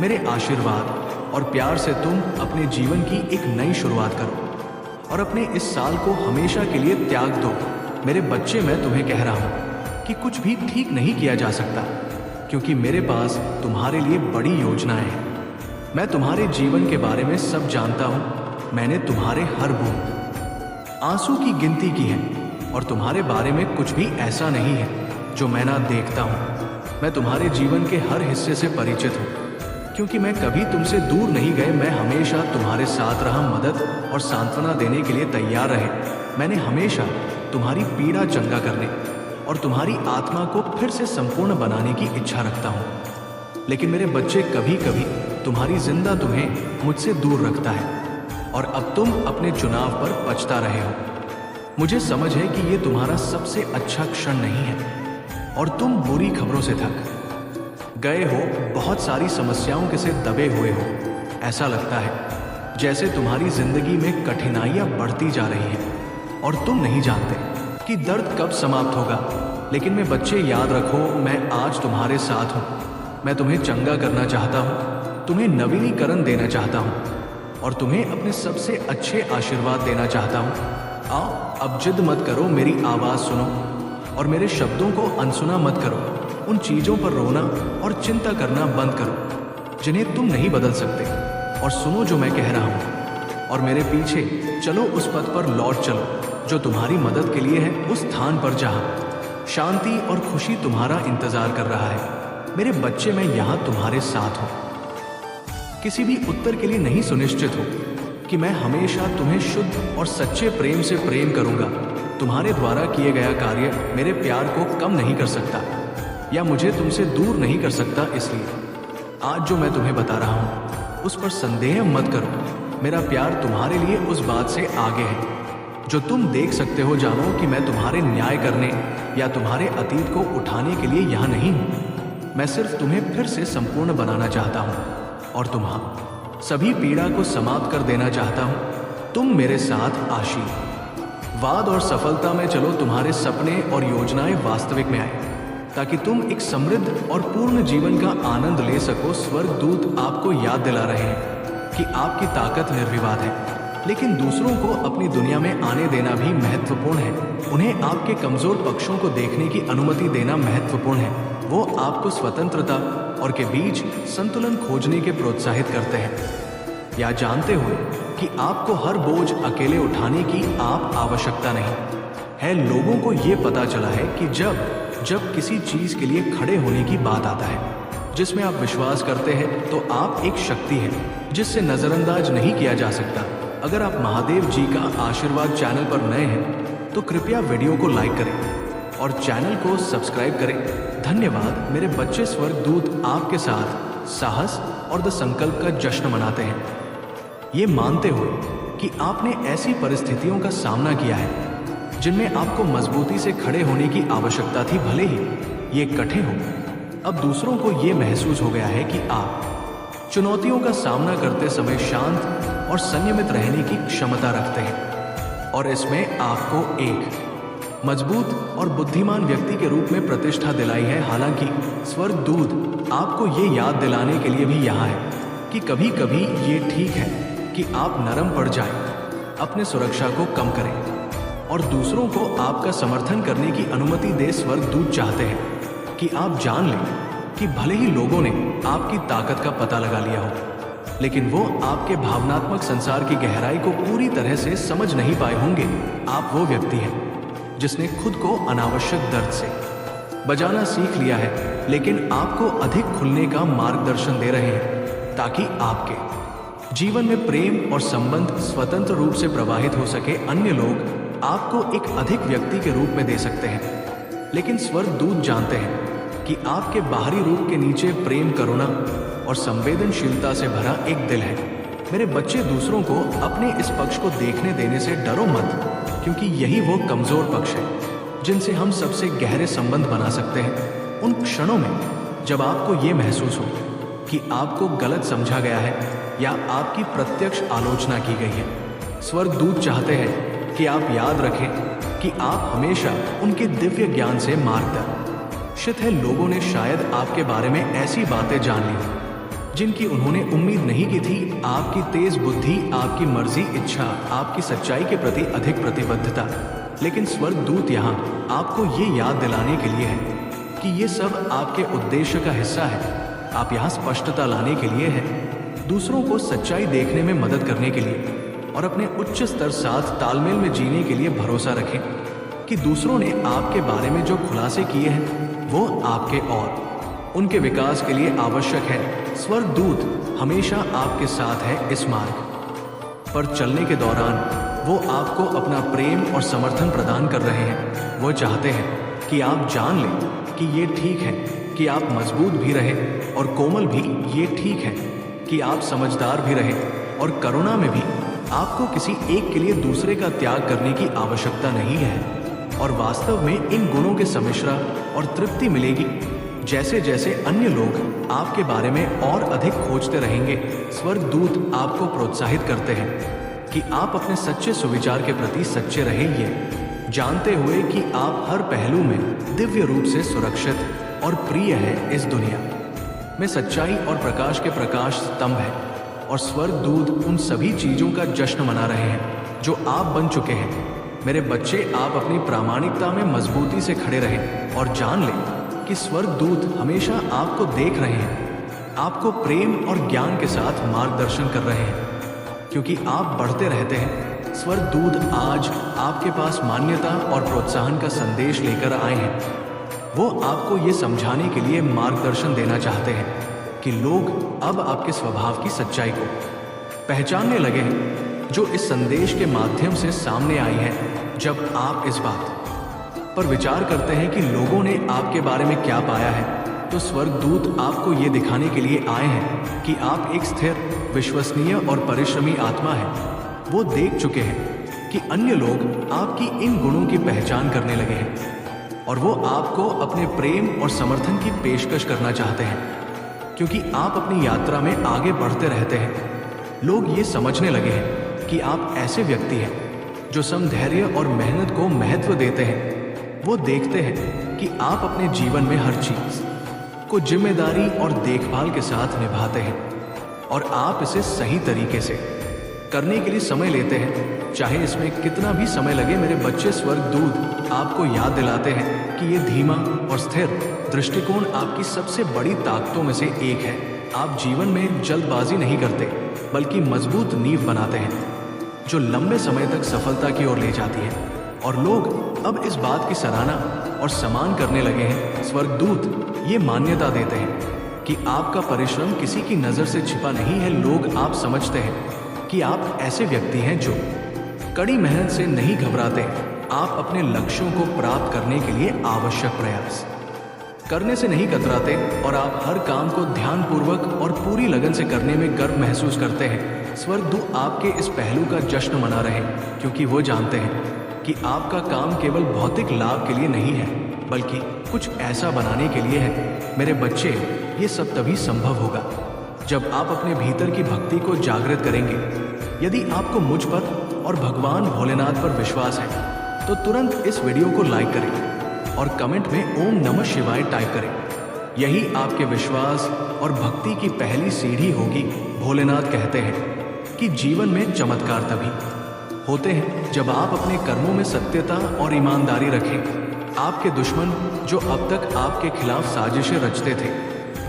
मेरे आशीर्वाद और प्यार से तुम अपने जीवन की एक नई शुरुआत करो और अपने इस साल को हमेशा के लिए त्याग दो। मेरे बच्चे, मैं तुम्हें कह रहा हूँ कि कुछ भी ठीक नहीं किया जा सकता, क्योंकि मेरे पास तुम्हारे लिए बड़ी योजनाएं हैं। मैं तुम्हारे जीवन के बारे में सब जानता हूँ। मैंने तुम्हारे हर बूंद आंसू की गिनती की है और तुम्हारे बारे में कुछ भी ऐसा नहीं है जो मैं ना देखता हूँ। मैं तुम्हारे जीवन के हर हिस्से से परिचित हूँ, क्योंकि मैं कभी तुमसे दूर नहीं गए। मैं हमेशा तुम्हारे साथ रहा, मदद और सांत्वना देने के लिए तैयार रहे। मैंने हमेशा तुम्हारी पीड़ा चंगा करने और तुम्हारी आत्मा को फिर से संपूर्ण बनाने की इच्छा रखता हूँ। लेकिन मेरे बच्चे, कभी कभी तुम्हारी जिंदा तुम्हें मुझसे दूर रखता है और अब तुम अपने चुनाव पर पछता रहे हो। मुझे समझ है कि ये तुम्हारा सबसे अच्छा क्षण नहीं है और तुम बुरी खबरों से थक गए हो, बहुत सारी समस्याओं के से दबे हुए हो। ऐसा लगता है जैसे तुम्हारी जिंदगी में कठिनाइयां बढ़ती जा रही हैं और तुम नहीं जानते कि दर्द कब समाप्त होगा। लेकिन मैं बच्चे याद रखो, मैं आज तुम्हारे साथ हूँ। मैं तुम्हें चंगा करना चाहता हूँ, तुम्हें नवीनीकरण देना चाहता हूँ और तुम्हें अपने सबसे अच्छे आशीर्वाद देना चाहता हूँ। आओ, अब जिद मत करो, मेरी आवाज़ सुनो और मेरे शब्दों को अनसुना मत करो। उन चीज़ों पर रोना और चिंता करना बंद करो जिन्हें तुम नहीं बदल सकते, और सुनो जो मैं कह रहा हूँ और मेरे पीछे चलो। उस पथ पर लौट चलो जो तुम्हारी मदद के लिए है, उस स्थान पर जहाँ शांति और खुशी तुम्हारा इंतजार कर रहा है। मेरे बच्चे, मैं यहाँ तुम्हारे साथ हूँ। किसी भी उत्तर के लिए नहीं सुनिश्चित हो कि मैं हमेशा तुम्हें शुद्ध और सच्चे प्रेम से प्रेम करूंगा। तुम्हारे द्वारा किए गया कार्य मेरे प्यार को कम नहीं कर सकता या मुझे तुमसे दूर नहीं कर सकता। इसलिए आज जो मैं तुम्हें बता रहा हूँ उस पर संदेह मत करो। मेरा प्यार तुम्हारे लिए उस बात से आगे है जो तुम देख सकते हो। जानो कि मैं तुम्हारे न्याय करने या तुम्हारे अतीत को उठाने के लिए यहाँ नहीं हूँ। मैं सिर्फ तुम्हें फिर से संपूर्ण बनाना चाहता हूँ और तुम्हारी सभी पीड़ा को समाप्त कर देना चाहता हूँ। तुम मेरे साथ आशीर्वाद और सफलता में चलो। तुम्हारे सपने और योजनाएं वास्तविक में आए ताकि तुम एक समृद्ध और पूर्ण जीवन का आनंद ले सको। स्वर्गदूत आपको याद दिला रहे हैं कि आपकी ताकत निर्विवाद है, लेकिन दूसरों को अपनी दुनिया में आने देना भी महत्वपूर्ण है। उन्हें आपके कमजोर पक्षों को देखने की अनुमति देना महत्वपूर्ण है। वो आपको स्वतंत्रता और के बीच संतुलन खोजने के प्रोत्साहित करते हैं। या जानते हुए कि आपको हर बोझ अकेले उठाने की आप आवश्यकता नहीं है। लोगों को ये पता चला है कि जब किसी चीज के लिए खड़े होने की बात आता है जिसमें आप विश्वास करते हैं, तो आप एक शक्ति है जिससे नजरअंदाज नहीं किया जा सकता। अगर आप महादेव जी का आशीर्वाद चैनल पर नए हैं तो कृपया वीडियो को लाइक करें और चैनल को सब्सक्राइब करें। धन्यवाद मेरे बच्चे। स्वर्गदूत आपके साथ साहस और द संकल्प का जश्न मनाते हैं, ये मानते हुए कि आपने ऐसी परिस्थितियों का सामना किया है जिनमें आपको मजबूती से खड़े होने की आवश्यकता थी, भले ही ये कठिन हो। अब दूसरों को ये महसूस हो गया है कि आप चुनौतियों का सामना करते समय शांत और संयमित रहने की क्षमता रखते हैं और इसमें आपको एक मजबूत और बुद्धिमान व्यक्ति के रूप में प्रतिष्ठा दिलाई है। हालांकि स्वर्गदूत आपको ये याद दिलाने के लिए भी यहाँ है कि कभी कभी ये ठीक है कि आप नरम पड़ जाएं, अपने सुरक्षा को कम करें और दूसरों को आपका समर्थन करने की अनुमति दे। स्वर्गदूत चाहते हैं कि आप जान लें कि भले ही लोगों ने आपकी ताकत का पता लगा लिया हो, लेकिन वो आपके भावनात्मक संसार की गहराई को पूरी तरह से समझ नहीं पाए होंगे। आप वो व्यक्ति हैं जिसने खुद को अनावश्यक दर्द से बचाना सीख लिया है, लेकिन आपको अधिक खुलने का मार्गदर्शन दे रहे हैं ताकि आपके जीवन में प्रेम और संबंध स्वतंत्र रूप से प्रवाहित हो सके। अन्य लोग आपको एक अधिक व्यक्ति के रूप में दे सकते हैं, लेकिन स्वर्गदूत जानते हैं कि आपके बाहरी रूप के नीचे प्रेम, करुणा और संवेदनशीलता से भरा एक दिल है। मेरे बच्चे, दूसरों को अपने इस पक्ष को देखने देने से डरो मत, क्योंकि यही वो कमजोर पक्ष है जिनसे हम सबसे गहरे संबंध बना सकते हैं। उन क्षणों में जब आपको ये महसूस हो कि आपको गलत समझा गया है या आपकी प्रत्यक्ष आलोचना की गई है, स्वर्गदूत चाहते हैं कि आप याद रखें कि आप हमेशा उनके दिव्य ज्ञान से मार्गदर्शित है। लोगों ने शायद आपके बारे में ऐसी बातें जान ली जिनकी उन्होंने उम्मीद नहीं की थी। आपकी तेज बुद्धि, आपकी मर्जी, इच्छा, आपकी सच्चाई के प्रति अधिक प्रतिबद्धता, लेकिन स्वर्गदूत यहाँ आपको ये याद दिलाने के लिए है कि ये सब आपके उद्देश्य का हिस्सा है। आप यहाँ स्पष्टता लाने के लिए हैं, दूसरों को सच्चाई देखने में मदद करने के लिए और अपने उच्च स्तर साथ तालमेल में जीने के लिए भरोसा रखें कि दूसरों ने आपके बारे में जो खुलासे किए हैं वो आपके और उनके विकास के लिए आवश्यक है। स्वर्गदूत हमेशा आपके साथ है। इस मार्ग पर चलने के दौरान वो आपको अपना प्रेम और समर्थन प्रदान कर रहे हैं। वो चाहते हैं कि आप जान लें कि ये ठीक है कि आप मजबूत भी रहें और कोमल भी। ये ठीक है कि आप समझदार भी रहें और करुणा में भी। आपको किसी एक के लिए दूसरे का त्याग करने की आवश्यकता नहीं है और वास्तव में इन गुणों के सम्मिश्रा और तृप्ति मिलेगी जैसे जैसे अन्य लोग आपके बारे में और अधिक खोजते रहेंगे। स्वर्गदूत आपको प्रोत्साहित करते हैं कि आप अपने सच्चे सुविचार के प्रति सच्चे रहेंगे। जानते हुए कि आप हर पहलू में दिव्य रूप से सुरक्षित और प्रिय है। इस दुनिया में सच्चाई और प्रकाश के प्रकाश स्तंभ है, और स्वर्गदूत उन सभी चीजों का जश्न मना रहे हैं जो आप बन चुके हैं। मेरे बच्चे, आप अपनी प्रामाणिकता में मजबूती से खड़े रहें और जान लें कि स्वर्गदूत हमेशा आपको देख रहे हैं, आपको प्रेम और ज्ञान के साथ मार्गदर्शन कर रहे हैं। क्योंकि आप बढ़ते रहते हैं, स्वर्गदूत आज आपके पास मान्यता और प्रोत्साहन का संदेश लेकर आए हैं। वो आपको ये समझाने के लिए मार्गदर्शन देना चाहते हैं कि लोग अब आपके स्वभाव की सच्चाई को पहचानने लगे हैं, जो इस संदेश के माध्यम से सामने आई है। जब आप इस बात पर विचार करते हैं कि लोगों ने आपके बारे में क्या पाया है, तो स्वर्गदूत आपको ये दिखाने के लिए आए हैं कि आप एक स्थिर, विश्वसनीय और परिश्रमी आत्मा हैं। वो देख चुके हैं कि अन्य लोग आपकी इन गुणों की पहचान करने लगे हैं, और वो आपको अपने प्रेम और समर्थन की पेशकश करना चाहते हैं। क्योंकि आप अपनी यात्रा में आगे बढ़ते रहते हैं, लोग ये समझने लगे हैं कि आप ऐसे व्यक्ति हैं जो समधैर्य और मेहनत को महत्व देते हैं। वो देखते हैं कि आप अपने जीवन में हर चीज को जिम्मेदारी और देखभाल के साथ निभाते हैं, और आप इसे सही तरीके से करने के लिए समय लेते हैं, चाहे इसमें कितना भी समय लगे। मेरे बच्चे, स्वर्गदूत आपको याद दिलाते हैं कि ये धीमा और स्थिर दृष्टिकोण आपकी सबसे बड़ी ताकतों में से एक है। आप जीवन में जल्दबाजी नहीं करते, बल्कि मजबूत नींव बनाते हैं जो लंबे समय तक सफलता की ओर ले जाती है। और लोग अब इस बात की सराहना और सम्मान करने लगे हैं। स्वर्गदूत ये मान्यता देते हैं कि आपका परिश्रम किसी की नजर से छिपा नहीं है। लोग आप समझते हैं कि आप ऐसे व्यक्ति हैं जो कड़ी मेहनत से नहीं घबराते। आप अपने लक्ष्यों को प्राप्त करने के लिए आवश्यक प्रयास करने से नहीं कतराते, और आप हर काम को ध्यानपूर्वक और पूरी लगन से करने में गर्व महसूस करते हैं। स्वर्गदूत आपके इस पहलू का जश्न मना रहे हैं, क्योंकि वो जानते हैं कि आपका काम केवल भौतिक लाभ के लिए नहीं है, बल्कि कुछ ऐसा बनाने के लिए है। मेरे बच्चे, ये सब तभी संभव होगा जब आप अपने भीतर की भक्ति को जागृत करेंगे। यदि आपको मुझ पर और भगवान भोलेनाथ पर विश्वास है, तो तुरंत इस वीडियो को लाइक करें और कमेंट में ओम नमः शिवाय टाइप करें। यही आपके विश्वास और भक्ति की पहली सीढ़ी होगी। भोलेनाथ कहते हैं कि जीवन में चमत्कार तभी होते हैं जब आप अपने कर्मों में सत्यता और ईमानदारी रखें। आपके दुश्मन जो अब तक आपके खिलाफ साजिशें रचते थे,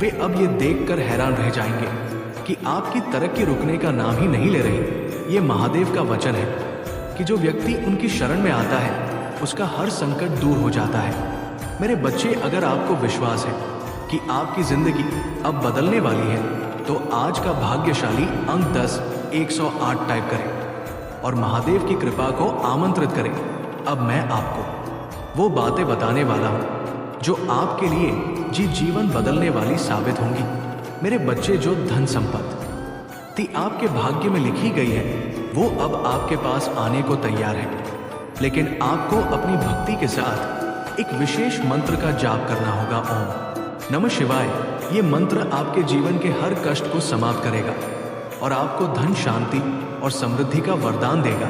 वे अब ये देखकर हैरान रह जाएंगे कि आपकी तरक्की रुकने का नाम ही नहीं ले रही। ये महादेव का वचन है कि जो व्यक्ति उनकी शरण में आता है, उसका हर संकट दूर हो जाता है। मेरे बच्चे, अगर आपको विश्वास है कि आपकी जिंदगी अब बदलने वाली है, तो आज का भाग्यशाली अंक 10-108 टाइप करें और महादेव की कृपा को आमंत्रित करें। अब मैं आपको वो बातें बताने वाला हूँ जो आपके लिए जीवन बदलने वाली साबित होंगी। मेरे बच्चे, जो धन संपत्ति आपके भाग्य में लिखी गई है, वो अब आपके पास आने को तैयार है। लेकिन आपको अपनी भक्ति के साथ एक विशेष मंत्र का जाप करना होगा। ओम नमः शिवाय। ये मंत्र आपके जीवन के हर कष्ट को समाप्त करेगा और आपको धन, शांति और समृद्धि का वरदान देगा।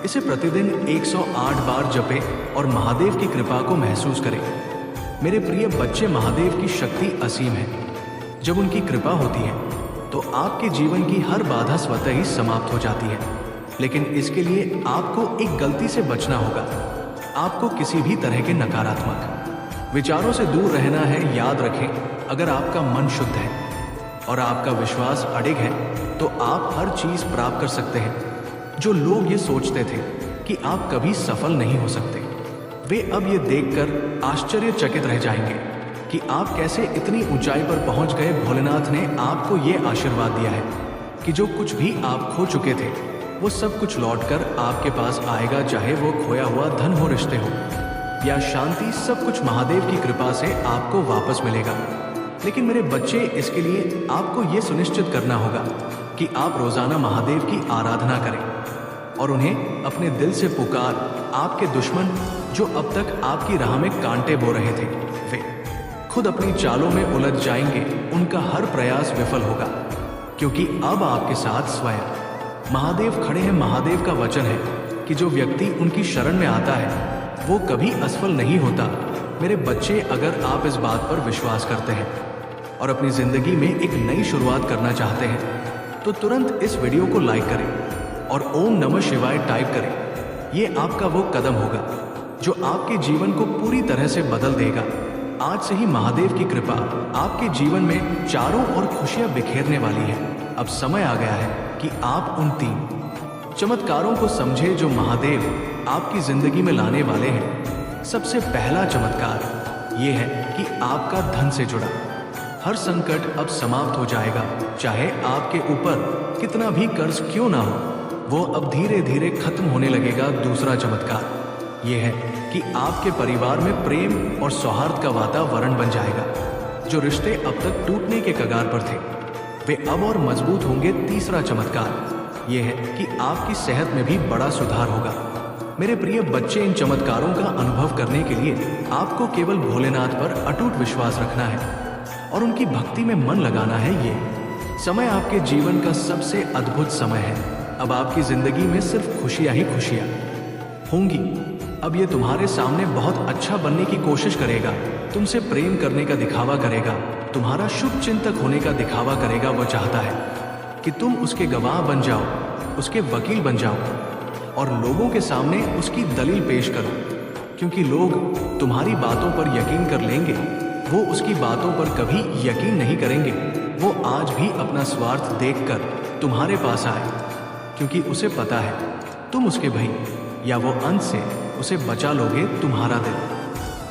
इसे प्रतिदिन 108 बार जपें और महादेव की कृपा को महसूस करें। मेरे प्रिय बच्चे, महादेव की शक्ति असीम है। जब उनकी कृपा होती है, तो आपके जीवन की हर बाधा स्वतः ही समाप्त हो जाती है। लेकिन इसके लिए आपको एक गलती से बचना होगा। आपको किसी भी तरह के नकारात्मक विचारों से दूर रहना है। याद रखें, अगर आपका मन शुद्ध है और आपका विश्वास अडिग है, तो आप हर चीज प्राप्त कर सकते हैं। जो लोग ये सोचते थे कि आप कभी सफल नहीं हो सकते, वे अब ये देखकर आश्चर्यचकित रह जाएंगे कि आप कैसे इतनी ऊंचाई पर पहुंच गए। भोलेनाथ ने आपको ये आशीर्वाद दिया है कि जो कुछ भी आप खो चुके थे, वो सब कुछ लौटकर आपके पास आएगा। चाहे वो खोया हुआ धन हो, रिश्ते हो या शांति, सब कुछ महादेव की कृपा से आपको वापस मिलेगा। लेकिन मेरे बच्चे, इसके लिए आपको ये सुनिश्चित करना होगा कि आप रोजाना महादेव की आराधना करें और उन्हें अपने दिल से पुकार। आपके दुश्मन जो अब तक आपकी राह में कांटे बो रहे थे, वे खुद अपनी चालों में उलझ जाएंगे। उनका हर प्रयास विफल होगा, क्योंकि अब आपके साथ स्वयं महादेव खड़े हैं। महादेव का वचन है कि जो व्यक्ति उनकी शरण में आता है, वो कभी असफल नहीं होता। मेरे बच्चे, अगर आप इस बात पर विश्वास करते हैं और अपनी जिंदगी में एक नई शुरुआत करना चाहते हैं तो तुरंत इस वीडियो को लाइक करें और ओम नमः शिवाय टाइप करें। ये आपका वो कदम होगा जो आपके जीवन को पूरी तरह से बदल देगा। आज से ही महादेव की कृपा आपके जीवन में चारों ओर खुशियां बिखेरने वाली है। अब समय आ गया है कि आप उन 3 चमत्कारों को समझे जो महादेव आपकी जिंदगी में लाने वाले हैं। सबसे पहला चमत्कार ये है कि आपका धन से जुड़ा हर संकट अब समाप्त हो जाएगा। चाहे आपके ऊपर कितना भी कर्ज क्यों ना हो, वो अब धीरे धीरे खत्म होने लगेगा। दूसरा चमत्कार ये है कि आपके परिवार में प्रेम और सौहार्द का वातावरण बन जाएगा। जो रिश्ते अब तक टूटने के कगार पर थे वे अब और मजबूत होंगे। तीसरा चमत्कार ये है कि आपकी सेहत में भी बड़ा सुधार होगा। मेरे प्रिय बच्चे, इन चमत्कारों का अनुभव करने के लिए आपको केवल भोलेनाथ पर अटूट विश्वास रखना है और उनकी भक्ति में मन लगाना है। ये समय आपके जीवन का सबसे अद्भुत समय है। अब आपकी जिंदगी में सिर्फ खुशियां ही खुशियां होंगी। अब ये तुम्हारे सामने बहुत अच्छा बनने की कोशिश करेगा, तुमसे प्रेम करने का दिखावा करेगा, तुम्हारा शुभ चिंतक होने का दिखावा करेगा। वो चाहता है कि तुम उसके गवाह बन जाओ, उसके वकील बन जाओ और लोगों के सामने उसकी दलील पेश करो, क्योंकि लोग तुम्हारी बातों पर यकीन कर लेंगे। वो उसकी बातों पर कभी यकीन नहीं करेंगे। वो आज भी अपना स्वार्थ देखकर तुम्हारे पास आए, क्योंकि उसे पता है तुम उसके भाई या वो अंत से उसे बचा लोगे। तुम्हारा दिल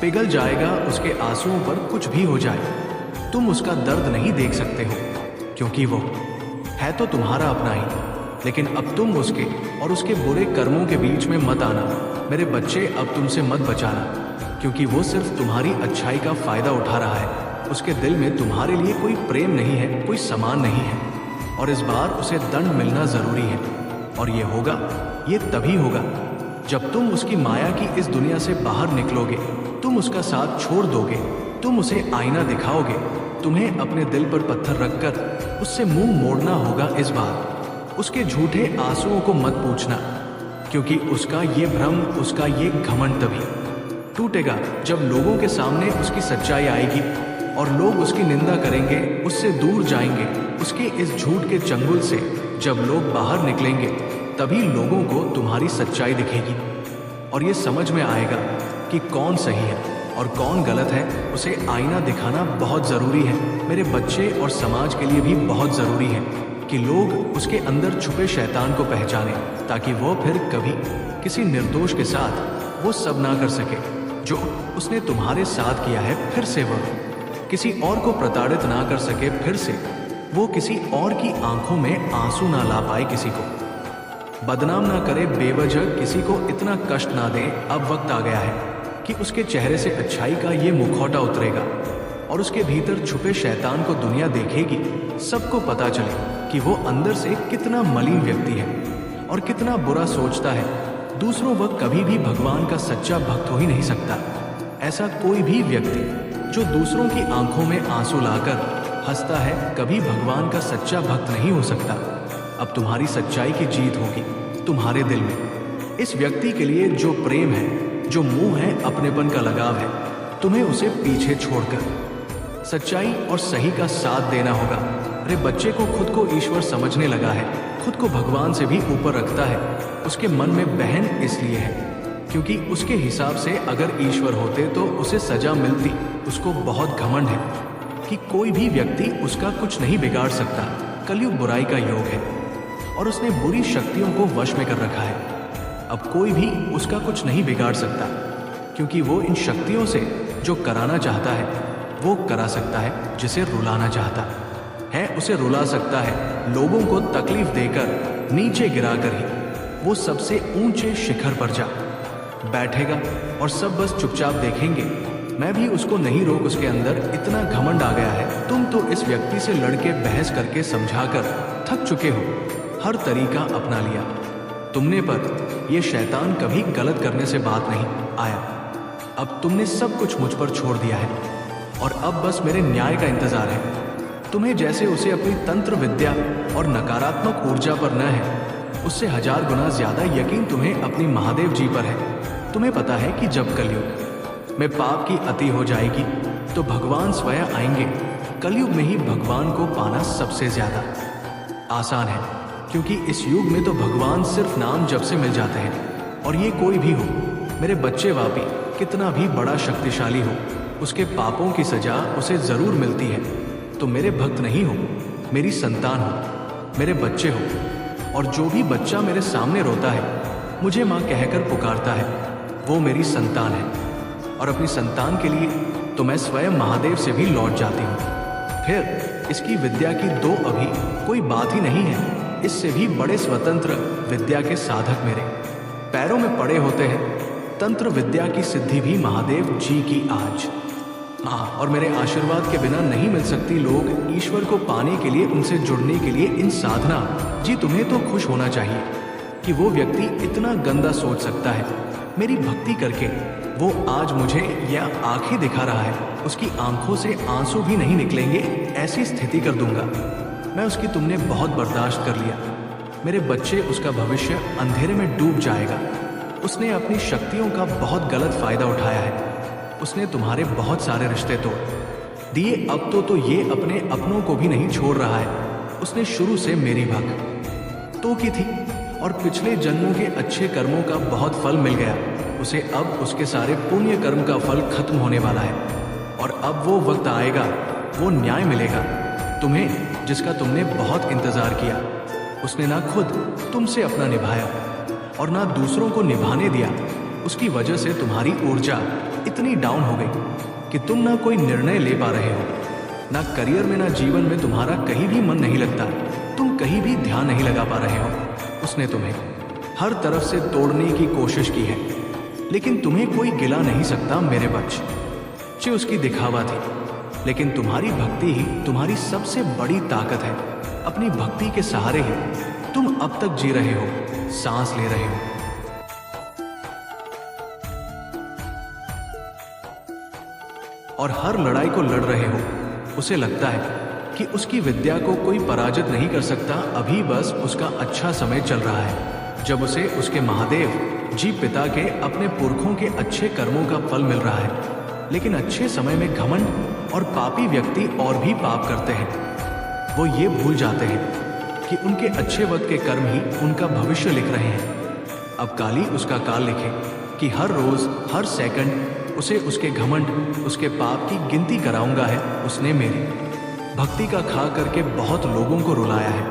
पिघल जाएगा उसके आंसुओं पर कुछ भी हो जाए। तुम उसका दर्द नहीं देख सकते हो, क्योंकि वो है तो तुम्हारा अपना ही। लेकिन अब तुम उसके और उसके बुरे कर्मों के बीच में मत आना। मेरे बच्चे, अब तुमसे मत बचाना, क्योंकि वो सिर्फ तुम्हारी अच्छाई का फायदा उठा रहा है। उसके दिल में तुम्हारे लिए कोई प्रेम नहीं है, कोई सम्मान नहीं है और इस बार उसे दंड मिलना जरूरी है। और ये होगा, ये तभी होगा जब तुम उसकी माया की इस दुनिया से बाहर निकलोगे। तुम उसका साथ छोड़ दोगे, तुम उसे आईना दिखाओगे। तुम्हें अपने दिल पर पत्थर रखकर उससे मुंह मोड़ना होगा। इस बार उसके झूठे आंसुओं को मत पूछना, क्योंकि उसका ये भ्रम, उसका ये घमंड तभी टूटेगा जब लोगों के सामने उसकी सच्चाई आएगी और लोग उसकी निंदा करेंगे, उससे दूर जाएंगे। उसके इस झूठ के चंगुल से जब लोग बाहर निकलेंगे, तभी लोगों को तुम्हारी सच्चाई दिखेगी और ये समझ में आएगा कि कौन सही है और कौन गलत है। उसे आईना दिखाना बहुत ज़रूरी है मेरे बच्चे, और समाज के लिए भी बहुत ज़रूरी है कि लोग उसके अंदर छुपे शैतान को पहचाने, ताकि वो फिर कभी किसी निर्दोष के साथ वो सब ना कर सके जो उसने तुम्हारे साथ किया है। फिर से वह किसी और को प्रताड़ित ना कर सके, फिर से वो किसी और की आंखों में आंसू ना ला पाए, किसी को बदनाम ना करे, बेवजह किसी को इतना कष्ट ना दे। अब वक्त आ गया है कि उसके चेहरे से अच्छाई का ये मुखौटा उतरेगा और उसके भीतर छुपे शैतान को दुनिया देखेगी। सबको पता चले कि वो अंदर से कितना मलिन व्यक्ति है और कितना बुरा सोचता है। दूसरों, वह कभी भी भगवान का सच्चा भक्त हो ही नहीं सकता। ऐसा कोई भी व्यक्ति जो दूसरों की आंखों में आंसू लाकर हंसता है, कभी भगवान का सच्चा भक्त नहीं हो सकता। अब तुम्हारी सच्चाई की जीत होगी तुम्हारे दिल में। इस व्यक्ति के लिए जो प्रेम है, जो मोह है, अपनेपन का लगाव है, तुम्हें उसे पीछे छोड़कर सच्चाई और सही का साथ देना होगा। अरे बच्चे को खुद को ईश्वर समझने लगा है, खुद को भगवान से भी ऊपर रखता है। उसके मन में बहन इसलिए है क्योंकि उसके हिसाब से अगर ईश्वर होते तो उसे सजा मिलती। उसको बहुत घमंड है कि कोई भी व्यक्ति उसका कुछ नहीं बिगाड़ सकता। कलयुग बुराई का योग है और उसने बुरी शक्तियों को वश में कर रखा है। अब कोई भी उसका कुछ नहीं बिगाड़ सकता, क्योंकि वो इन शक्तियों से जो कराना चाहता है वो करा सकता है, जिसे रुलाना चाहता है उसे रुला सकता है। लोगों को तकलीफ देकर, नीचे गिराकर ही वो सबसे ऊंचे शिखर पर जा बैठेगा और सब बस चुपचाप देखेंगे। मैं भी उसको नहीं रोक, उसके अंदर इतना घमंड आ गया है। तुम तो इस व्यक्ति से लड़के बहस करके समझाकर थक चुके हो, हर तरीका अपना लिया तुमने, पर यह शैतान कभी गलत करने से बात नहीं आया। अब तुमने सब कुछ मुझ पर छोड़ दिया है और अब बस मेरे न्याय का इंतजार है। तुम्हें जैसे उसे अपनी तंत्र विद्या और नकारात्मक ऊर्जा पर न है, उससे 1000 गुना ज्यादा यकीन तुम्हें अपनी महादेव जी पर है। तुम्हें पता है कि जब कलयुग में पाप की अति हो जाएगी तो भगवान स्वयं आएंगे। कलयुग में ही भगवान को पाना सबसे ज्यादा आसान है, क्योंकि इस युग में तो भगवान सिर्फ नाम जप से मिल जाते हैं। और ये कोई भी हो, मेरे बच्चे वापी कितना भी बड़ा शक्तिशाली हो, उसके पापों की सजा उसे जरूर मिलती है। तो मेरे भक्त नहीं हो, मेरी संतान हो, मेरे बच्चे हो। और जो भी बच्चा मेरे सामने रोता है, मुझे माँ कहकर पुकारता है, वो मेरी संतान है। और अपनी संतान के लिए तो मैं स्वयं महादेव से भी लौट जाती हूँ। फिर इसकी विद्या की दो अभी कोई बात ही नहीं है। इससे भी बड़े स्वतंत्र विद्या के साधक मेरे पैरों में पड़े होते हैं। तंत्र विद्या की सिद्धि भी महादेव जी की आज और मेरे आशीर्वाद के बिना नहीं मिल सकती। लोग ईश्वर को पाने के लिए, उनसे जुड़ने के लिए इन साधना जी, तुम्हें तो खुश होना चाहिए कि वो व्यक्ति इतना गंदा सोच सकता है। मेरी भक्ति करके वो आज मुझे यह आंखें दिखा रहा है, उसकी आंखों से आंसू भी नहीं निकलेंगे, ऐसी स्थिति कर दूंगा मैं उसकी। तुमने बहुत बर्दाश्त कर लिया मेरे बच्चे, उसका भविष्य अंधेरे में डूब जाएगा। उसने अपनी शक्तियों का बहुत गलत फायदा उठाया है। उसने तुम्हारे बहुत सारे रिश्ते तोड़ दिए। अब तो ये अपने अपनों को भी नहीं छोड़ रहा है। उसने शुरू से मेरी भक्त तो की थी और पिछले जन्मों के अच्छे कर्मों का बहुत फल मिल गया उसे। अब उसके सारे पुण्य कर्म का फल खत्म होने वाला है और अब वो वक्त आएगा, वो न्याय मिलेगा तुम्हें, जिसका तुमने बहुत इंतजार किया। उसने ना खुद तुमसे अपना निभाया और ना दूसरों को निभाने दिया। उसकी वजह से तुम्हारी ऊर्जा इतनी डाउन हो गई कि तुम ना कोई निर्णय ले पा रहे हो, ना करियर में, ना जीवन में तुम्हारा कहीं भी मन नहीं लगता। तुम कहीं भी ध्यान नहीं लगा पा रहे हो। उसने तुम्हें हर तरफ से तोड़ने की कोशिश की है, लेकिन तुम्हें कोई गिला नहीं सकता मेरे बच्चे। उसकी दिखावा थी, लेकिन तुम्हारी भक्ति ही तुम्हारी सबसे बड़ी ताकत है। अपनी भक्ति के सहारे ही तुम अब तक जी रहे हो, सांस ले रहे हो। और हर लड़ाई को लड़ रहे हो। उसे लगता है कि उसकी विद्या को कोई पराजित नहीं कर सकता। अभी बस उसका अच्छा समय चल रहा है, जब उसे उसके महादेव जी पिता के, अपने पुरखों के अच्छे कर्मों का फल मिल रहा है। लेकिन अच्छे समय में घमंड और पापी व्यक्ति और भी पाप करते हैं। वो ये भूल जाते हैं कि उनके अच्छे वक्त के कर्म ही उनका भविष्य लिख रहे हैं। अब काली उसका काल लिखे कि हर रोज, हर सेकंड उसे उसके घमंड, उसके पाप की गिनती कराऊंगा है। उसने मेरी भक्ति का खा करके बहुत लोगों को रुलाया है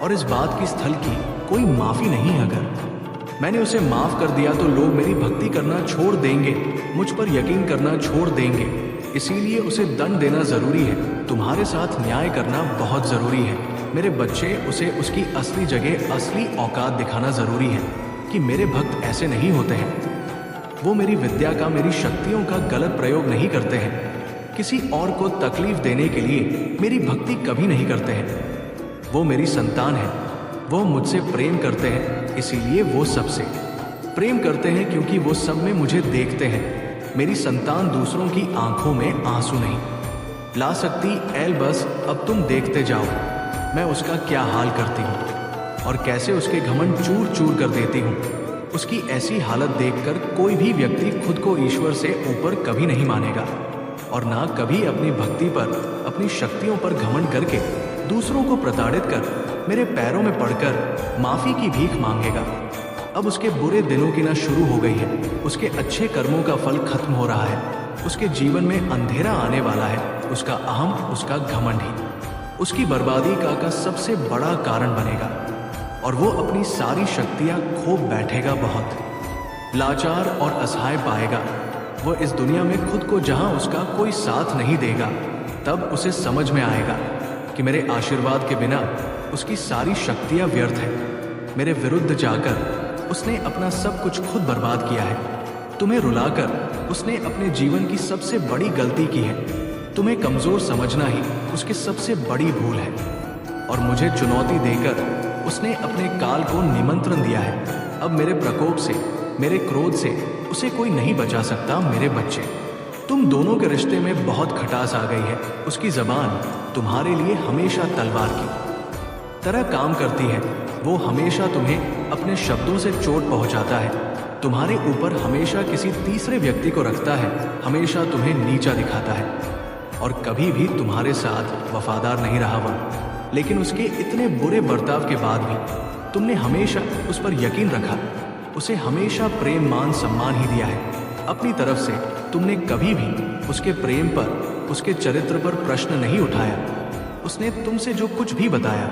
और इस बात की स्थल की कोई माफी नहीं। अगर मैंने उसे माफ कर दिया तो लोग मेरी भक्ति करना छोड़ देंगे, मुझ पर यकीन करना छोड़ देंगे। इसीलिए उसे दंड देना जरूरी है। तुम्हारे साथ न्याय करना बहुत जरूरी है मेरे बच्चे। उसे उसकी असली जगह, असली औकात दिखाना जरूरी है कि मेरे भक्त ऐसे नहीं होते हैं। वो मेरी विद्या का, मेरी शक्तियों का गलत प्रयोग नहीं करते हैं। किसी और को तकलीफ देने के लिए मेरी भक्ति कभी नहीं करते हैं। वो मेरी संतान है, वो मुझसे प्रेम करते हैं, इसीलिए वो सबसे प्रेम करते हैं, क्योंकि वो सब में मुझे देखते हैं। मेरी संतान दूसरों की आंखों में आंसू नहीं ला सकती। एल बस अब तुम देखते जाओ मैं उसका क्या हाल करती हूँ और कैसे उसके घमंड चूर चूर कर देती हूँ। उसकी ऐसी हालत देखकर कोई भी व्यक्ति खुद को ईश्वर से ऊपर कभी नहीं मानेगा और ना कभी अपनी भक्ति पर, अपनी शक्तियों पर घमंड करके दूसरों को प्रताड़ित कर मेरे पैरों में पड़कर माफी की भीख मांगेगा। अब उसके बुरे दिनों की ना शुरू हो गई है, उसके अच्छे कर्मों का फल खत्म हो रहा है। उसके जीवन में अंधेरा आने वाला है। उसका अहम, उसका घमंड ही उसकी बर्बादी का सबसे बड़ा कारण बनेगा और वो अपनी सारी शक्तियां खो बैठेगा। बहुत लाचार और असहाय पाएगा वो इस दुनिया में खुद को, जहां उसका कोई साथ नहीं देगा। तब उसे समझ में आएगा कि मेरे आशीर्वाद के बिना उसकी सारी शक्तियां व्यर्थ है। मेरे विरुद्ध जाकर उसने अपना सब कुछ खुद बर्बाद किया है। तुम्हें रुलाकर उसने अपने जीवन की सबसे बड़ी गलती की है। तुम्हें कमजोर समझना ही उसकी सबसे बड़ी भूल है और मुझे चुनौती देकर उसने अपने काल को निमंत्रण दिया है। अब मेरे प्रकोप से, मेरे क्रोध से उसे कोई नहीं बचा सकता। मेरे बच्चे, तुम दोनों के रिश्ते में बहुत खटास आ गई है। उसकी जबान तुम्हारे लिए हमेशा तलवार की तरह काम करती है। वो हमेशा तुम्हें अपने शब्दों से चोट पहुंचाता है। तुम्हारे ऊपर हमेशा किसी तीसरे व्यक्ति को रखता है, हमेशा तुम्हें नीचा दिखाता है और कभी भी तुम्हारे साथ वफादार नहीं रहा वह। लेकिन उसके इतने बुरे बर्ताव के बाद भी तुमने हमेशा उस पर यकीन रखा, उसे हमेशा प्रेम मान सम्मान ही दिया है। अपनी तरफ से तुमने कभी भी उसके प्रेम पर, उसके चरित्र पर प्रश्न नहीं उठाया। उसने तुमसे जो कुछ भी बताया,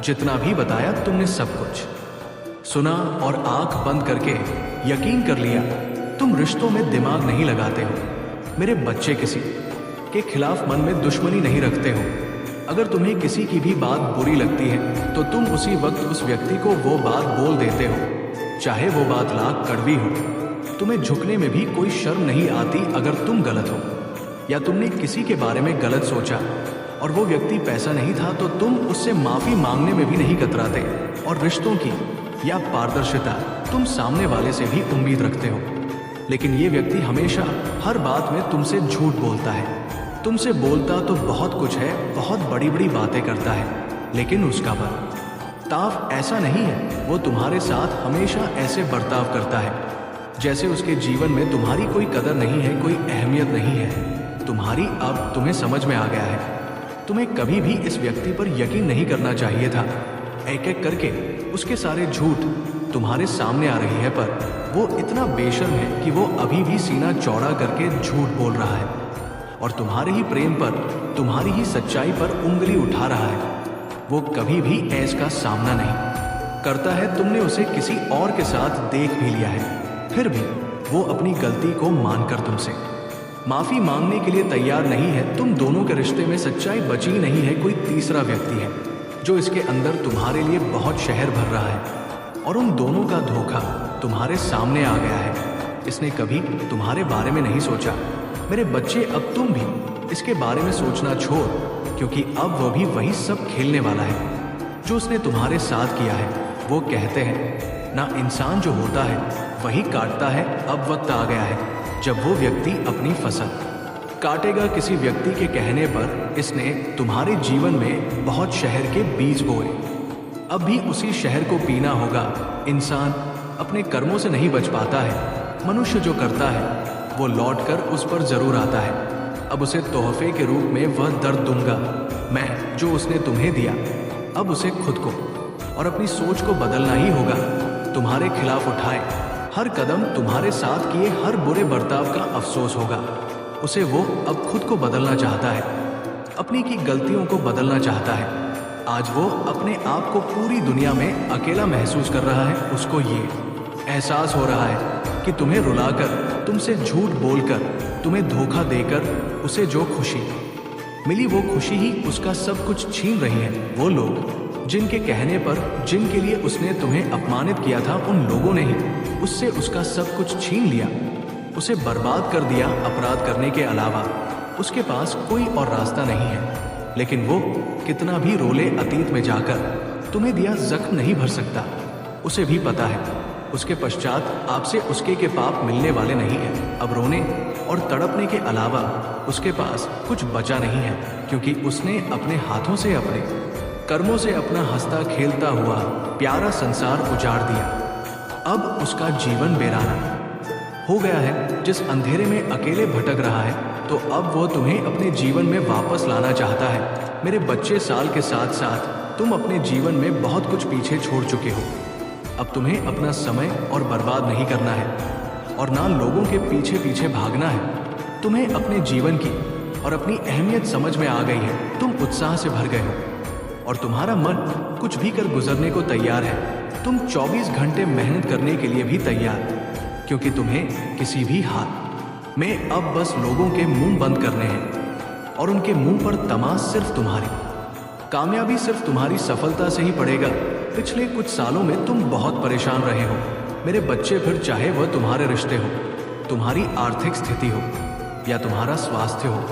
जितना भी बताया, तुमने सब कुछ सुना और आंख बंद करके यकीन कर लिया। तुम रिश्तों में दिमाग नहीं लगाते हो। मेरे बच्चे किसी के खिलाफ मन में दुश्मनी नहीं रखते हो। अगर तुम्हें किसी की भी बात बुरी लगती है तो तुम उसी वक्त उस व्यक्ति को वो बात बोल देते हो, चाहे वो बात लाख कड़वी हो। तुम्हें झुकने में भी कोई शर्म नहीं आती अगर तुम गलत हो या तुमने किसी के बारे में गलत सोचा और वो व्यक्ति पैसा नहीं था तो तुम उससे माफी मांगने में भी नहीं कतराते। और रिश्तों की या पारदर्शिता तुम सामने वाले से भी उम्मीद रखते हो। लेकिन ये व्यक्ति हमेशा हर बात में तुमसे झूठ बोलता है। तुमसे बोलता तो बहुत कुछ है, बहुत बड़ी बड़ी बातें करता है, लेकिन उसका बर्ताव ऐसा नहीं है। वो तुम्हारे साथ हमेशा ऐसे बर्ताव करता है जैसे उसके जीवन में तुम्हारी कोई कदर नहीं है, कोई अहमियत नहीं है। तुम्हारी अब तुम्हें समझ में आ गया है। तुम्हें कभी भी इस व्यक्ति पर यकीन नहीं करना चाहिए था। एक एक करके उसके सारे झूठ तुम्हारे सामने आ रही है, पर वो इतना बेशर्म है कि वो अभी भी सीना चौड़ा करके झूठ बोल रहा है और तुम्हारे ही प्रेम पर, तुम्हारी ही सच्चाई पर उंगली उठा रहा है। वो कभी भी ऐस का सामना नहीं करता है। तुमने उसे किसी और के साथ देख भी लिया है, फिर भी वो अपनी गलती को मानकर तुमसे माफी मांगने के लिए तैयार नहीं है। तुम दोनों के रिश्ते में सच्चाई बची नहीं है। कोई तीसरा व्यक्ति है जो इसके अंदर तुम्हारे लिए बहुत शहर भर रहा है और उन दोनों का धोखा तुम्हारे सामने आ गया है। इसने कभी तुम्हारे बारे में नहीं सोचा। मेरे बच्चे, अब तुम भी इसके बारे में सोचना छोड़, क्योंकि अब वो भी वही सब खेलने वाला है जो उसने तुम्हारे साथ किया है। वो कहते हैं ना, इंसान जो होता है वही काटता है। अब वक्त आ गया है जब वो व्यक्ति अपनी फसल काटेगा। किसी व्यक्ति के कहने पर इसने तुम्हारे जीवन में बहुत शहर के बीज बोए। अब भी उसी शहर को पीना होगा। इंसान अपने कर्मों से नहीं बच पाता है। मनुष्य जो करता है वो लौट कर उस पर जरूर आता है। अब उसे तोहफे के रूप में वह दर्द दूंगा मैं जो उसने तुम्हें दिया। अब उसे खुद को और अपनी सोच को बदलना ही होगा। तुम्हारे खिलाफ उठाए हर कदम, तुम्हारे साथ किए हर बुरे बर्ताव का अफसोस होगा। उसे वो अब खुद को बदलना चाहता है, अपनी की गलतियों को बदलना चाहता है। आज वो अपने आप को पूरी दुनिया में अकेला महसूस कर रहा है। उसको ये एहसास हो रहा है कि तुम्हें रुलाकर, तुमसे झूठ बोलकर, तुम्हें धोखा देकर उसे जो खुशी मिली वो खुशी ही उसका सब कुछ छीन रही है। वो लोग जिनके कहने पर, जिनके लिए उसने तुम्हें अपमानित किया था, उन लोगों ने ही उससे उसका सब कुछ छीन लिया, उसे बर्बाद कर दिया। अपराध करने के अलावा उसके पास कोई और रास्ता नहीं है। लेकिन वो कितना भी रोले, अतीत में जाकर तुम्हें दिया जख्म नहीं भर सकता। उसे भी पता है उसके पश्चात आपसे उसके के पाप मिलने वाले नहीं हैं। अब रोने और तड़पने के अलावा उसके पास कुछ बचा नहीं है, क्योंकि उसने अपने हाथों से, अपने कर्मों से अपना हंसता खेलता हुआ प्यारा संसार उजाड़ दिया। अब उसका जीवन बेराना हो गया है। जिस अंधेरे में अकेले भटक रहा है, तो अब वो तुम्हें अपने जीवन में वापस लाना चाहता है। मेरे बच्चे, साल के साथ साथ तुम अपने जीवन में बहुत कुछ पीछे छोड़ चुके हो। अब तुम्हें अपना समय और बर्बाद नहीं करना है और ना लोगों के पीछे पीछे भागना है। तुम्हें अपने जीवन की और अपनी अहमियत समझ में आ गई है। तुम उत्साह से भर गए हो और तुम्हारा मन कुछ भी कर गुजरने को तैयार है। तुम 24 घंटे मेहनत करने के लिए भी तैयार, क्योंकि तुम्हें किसी भी हाल में अब बस लोगों के मुंह बंद करने हैं और उनके मुंह पर तमाश सिर्फ तुम्हारी कामयाबी, सिर्फ तुम्हारी सफलता से ही पड़ेगा। पिछले कुछ सालों में तुम बहुत परेशान रहे हो मेरे बच्चे, फिर चाहे वह तुम्हारे रिश्ते हो, तुम्हारी आर्थिक स्थिति हो या तुम्हारा स्वास्थ्य हो।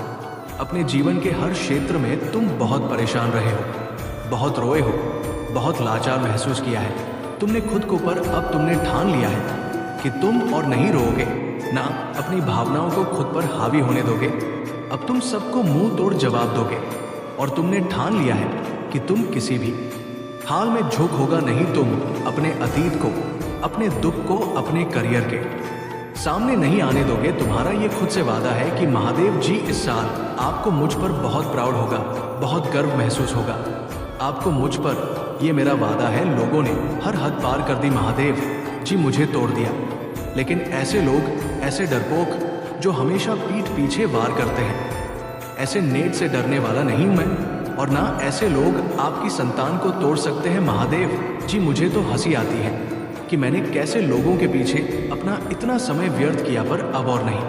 अपने जीवन के हर क्षेत्र में तुम बहुत परेशान रहे हो, बहुत रोए हो, बहुत लाचार महसूस किया है। तुमने खुद को, पर अब तुमने ठान लिया है कि तुम और नहीं रोओगे, ना अपनी भावनाओं को खुद पर हावी होने दोगे। अब तुम सबको मुंह तोड़ जवाब दोगे और तुमने ठान लिया है कि तुम किसी भी हाल में झुक होगा नहीं तुम अपने अतीत को, अपने दुख को, अपने करियर के सामने नहीं आने दोगे। तुम्हारा ये खुद से वादा है कि महादेव जी इस साल आपको मुझ पर बहुत प्राउड होगा, बहुत गर्व महसूस होगा आपको मुझ पर। ये मेरा वादा है। लोगों ने हर हद पार कर दी, महादेव जी मुझे तोड़ दिया। लेकिन ऐसे लोग, ऐसे डरपोक जो हमेशा पीठ पीछे वार करते हैं, ऐसे नेट से डरने वाला नहीं हूं मैं। और ना ऐसे लोग आपकी संतान को तोड़ सकते हैं महादेव जी। मुझे तो हंसी आती है कि मैंने कैसे लोगों के पीछे अपना इतना समय व्यर्थ किया, पर अब और नहीं।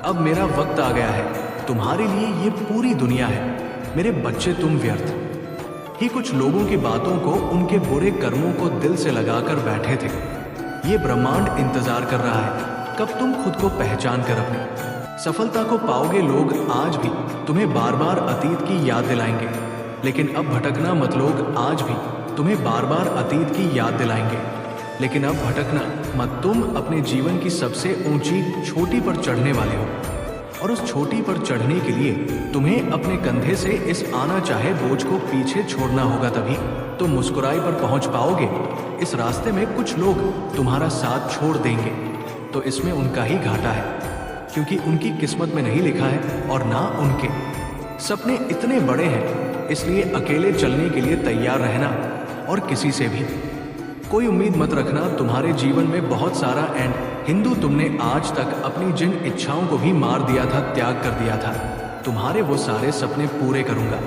अब मेरा वक्त आ गया है। तुम्हारे लिए ये पूरी दुनिया है मेरे बच्चे, तुम व्यर्थ ही कुछ लोगों की बातों को, उनके बुरे कर्मों को दिल से लगाकर बैठे थे। ये ब्रह्मांड इंतजार कर रहा है कब तुम खुद को पहचान कर अपनी सफलता को पाओगे। लोग आज भी तुम्हें बार बार अतीत की याद दिलाएंगे, लेकिन अब भटकना मत। लोग आज भी तुम्हें बार बार अतीत की याद दिलाएंगे, लेकिन अब भटकना मत। तुम अपने जीवन की सबसे ऊंची छोटी पर चढ़ने वाले हो, और उस छोटी पर चढ़ने के लिए तुम्हें अपने कंधे से इस आना चाहे बोझ को पीछे छोड़ना होगा। तभी तुम मुस्कुराई पर पहुंच पाओगे। इस रास्ते में कुछ लोग तुम्हारा साथ छोड़ देंगे, तो इसमें उनका ही घाटा है, क्योंकि उनकी किस्मत में नहीं लिखा है और ना उनके सपने इतने बड़े हैं। इसलिए अकेले चलने के लिए तैयार रहना, और किसी से भी कोई उम्मीद मत रखना। तुम्हारे जीवन में बहुत सारा एंड हिंदू, तुमने आज तक अपनी जिन इच्छाओं को भी मार दिया था, त्याग कर दिया था, तुम्हारे वो सारे सपने पूरे करूंगा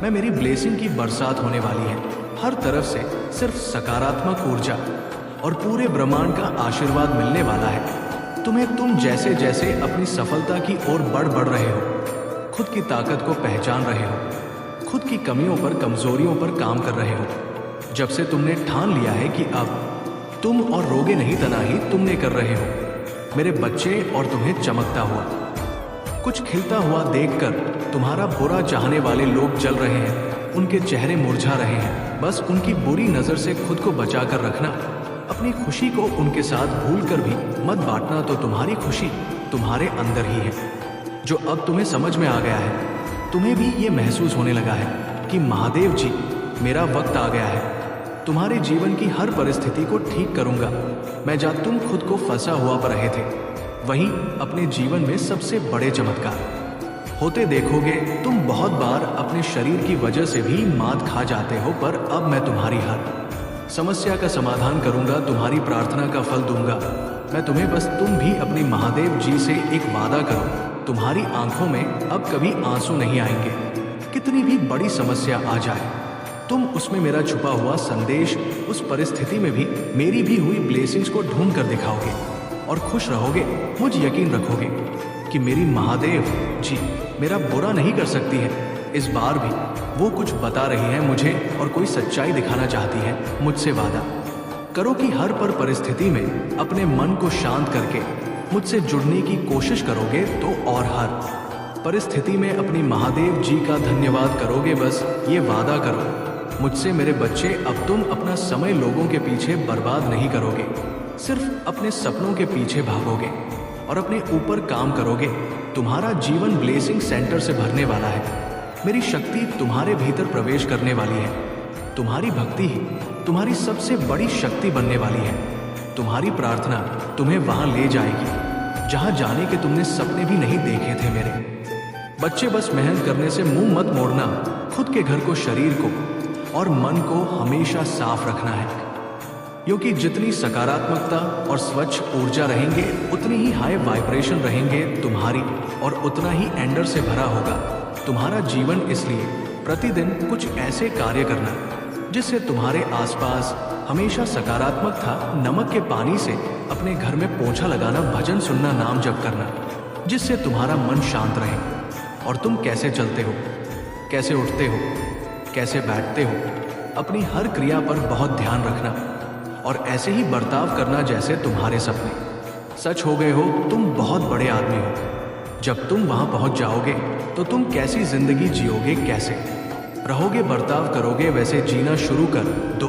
मैं। मेरी ब्लेसिंग की बरसात होने वाली है, हर तरफ से सिर्फ सकारात्मक ऊर्जा और पूरे ब्रह्मांड का आशीर्वाद मिलने वाला है तुम्हें। तुम जैसे जैसे अपनी सफलता की ओर बढ़ रहे हो, खुद की ताकत को पहचान रहे हो, खुद की कमियों पर, कमजोरियों पर काम कर रहे हो। जब से तुमने ठान लिया है कि अब तुम और रोगे नहीं, तनाही तुमने कर रहे हो मेरे बच्चे। और तुम्हें चमकता हुआ, कुछ खिलता हुआ देखकर तुम्हारा बुरा चाहने वाले लोग जल रहे हैं, उनके चेहरे मुरझा रहे हैं। बस उनकी बुरी नजर से खुद को बचा कर रखना। अपनी खुशी को उनके साथ भूल कर भी मत बांटना। तो तुम्हारी खुशी तुम्हारे अंदर ही है, जो अब तुम्हें समझ में आ गया है। तुम्हें भी ये महसूस होने लगा है कि महादेव जी मेरा वक्त आ गया है। तुम्हारे जीवन की हर परिस्थिति को ठीक करूंगा मैं। जहाँ तुम खुद को फंसा हुआ पर रहे थे, वहीं अपने जीवन में सबसे बड़े चमत्कार होते देखोगे। तुम बहुत बार अपने शरीर की वजह से भी मात खा जाते हो, पर अब मैं तुम्हारी हर समस्या का समाधान करूंगा, तुम्हारी प्रार्थना का फल दूंगा मैं तुम्हें। बस तुम भी अपनी महादेव जी से एक वादा करो, तुम्हारी आंखों में अब कभी आंसू नहीं आएंगे। कितनी भी बड़ी समस्या आ जाए, तुम उसमें मेरा छुपा हुआ संदेश, उस परिस्थिति में भी मेरी भी हुई ब्लेसिंग्स को ढूंढ कर दिखाओगे और खुश रहोगे। मुझ यकीन रखोगे कि मेरी महादेव जी मेरा बुरा नहीं कर सकती है। इस बार भी वो कुछ बता रही है मुझे और कोई सच्चाई दिखाना चाहती है। मुझसे वादा करो कि हर परिस्थिति में अपने मन को शांत करके मुझसे जुड़ने की कोशिश करोगे, तो और हर परिस्थिति में अपनी महादेव जी का धन्यवाद करोगे। बस ये वादा करो मुझसे मेरे बच्चे, अब तुम अपना समय लोगों के पीछे बर्बाद नहीं करोगे, सिर्फ अपने सपनों के पीछे भागोगे और अपने ऊपर काम करोगे। तुम्हारा जीवन ब्लेसिंग सेंटर से भरने वाला है। मेरी शक्ति तुम्हारे भीतर प्रवेश करने वाली है। तुम्हारी भक्ति ही तुम्हारी सबसे बड़ी शक्ति बनने वाली है। तुम्हारी प्रार्थना तुम्हें वहां ले जाएगी जहां जाने के तुमने सपने भी नहीं देखे थे मेरे बच्चे। बस मेहनत करने से मुंह मत मोड़ना। खुद के घर को, शरीर को और मन को हमेशा साफ रखना है, क्योंकि जितनी सकारात्मकता और स्वच्छ ऊर्जा रहेंगे, उतनी ही हाई वाइब्रेशन रहेंगे तुम्हारी, और उतना ही एंडर से भरा होगा तुम्हारा जीवन। इसलिए प्रतिदिन कुछ ऐसे कार्य करना जिससे तुम्हारे आसपास हमेशा सकारात्मक था। नमक के पानी से अपने घर में पोंछा लगाना, भजन सुनना, नाम जप करना, जिससे तुम्हारा मन शांत रहे। और तुम कैसे चलते हो, कैसे उठते हो, कैसे बैठते हो, अपनी हर क्रिया पर बहुत ध्यान रखना और ऐसे ही बर्ताव करना जैसे तुम्हारे सपने सच हो गए हो। तुम बहुत बड़े आदमी हो। जब तुम वहां पहुंच जाओगे तो तुम कैसी जिंदगी जियोगे, कैसे रहोगे, बर्ताव करोगे, वैसे जीना शुरू कर दो,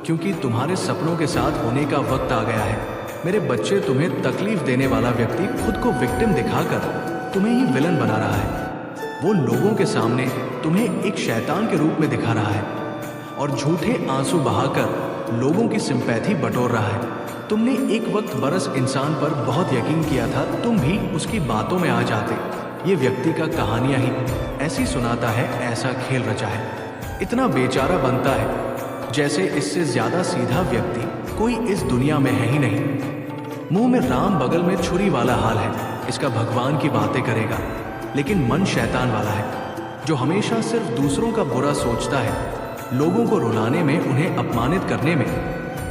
क्योंकि तुम्हारे सपनों के साथ होने का वक्त आ गया है। मेरे बच्चे, तुम्हें तकलीफ देने वाला व्यक्ति खुद को विक्टिम दिखाकर तुम्हें ही विलन बना रहा है। वो लोगों के सामने तुम्हें एक शैतान के रूप में दिखा रहा है, और झूठे आंसू बहाकर लोगों की सिंपैथी बटोर रहा है। तुमने एक वक्त बरस इंसान पर बहुत यकीन किया था, तुम भी उसकी बातों में आ जाते। ये व्यक्ति का कहानियां ही ऐसी सुनाता है, ऐसा खेल रचा है, इतना बेचारा बनता है जैसे इससे ज्यादा सीधा व्यक्ति कोई इस दुनिया में है ही नहीं। मुंह में राम, बगल में छुरी वाला हाल है। इसका भगवान की बातें करेगा, लेकिन मन शैतान वाला है, जो हमेशा सिर्फ दूसरों का बुरा सोचता है। लोगों को रुलाने में, उन्हें अपमानित करने में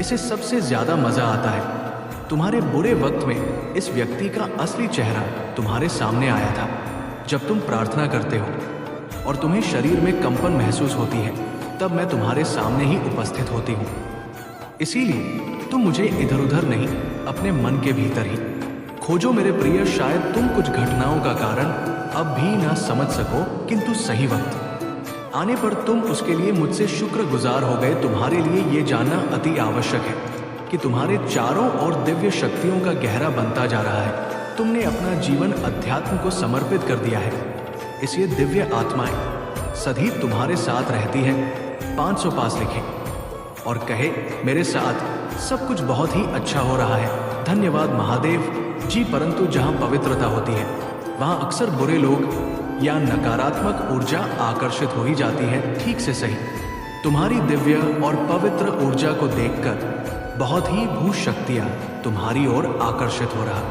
इसे सबसे ज्यादा मजा आता है। तुम्हारे बुरे वक्त में इस व्यक्ति का असली चेहरा तुम्हारे सामने आया था। जब तुम प्रार्थना करते हो और तुम्हें शरीर में कंपन महसूस होती है, तब मैं तुम्हारे सामने ही उपस्थित होती हूँ। इसीलिए तुम मुझे इधर उधर नहीं, अपने मन के भीतर ही खोजो मेरे प्रिय। शायद तुम कुछ घटनाओं का कारण अब भी ना समझ सको, किंतु सही वक्त आने पर तुम उसके लिए मुझसे शुक्रगुजार हो गए। तुम्हारे लिए ये जानना अति आवश्यक है कि तुम्हारे चारों ओर दिव्य शक्तियों का गहरा बनता जा रहा है। तुमने अपना जीवन अध्यात्म को समर्पित कर दिया है, इसलिए दिव्य आत्माएं सदी तुम्हारे साथ रहती है। 500 पास लिखे और कहे, मेरे साथ सब कुछ बहुत ही अच्छा हो रहा है। धन्यवाद महादेव जी। परंतु जहाँ पवित्रता होती है, वहाँ अक्सर बुरे लोग या नकारात्मक ऊर्जा आकर्षित हो ही जाती है। ठीक से सही, तुम्हारी दिव्य और पवित्र ऊर्जा को देखकर बहुत ही भूत शक्तियाँ तुम्हारी ओर आकर्षित हो रहा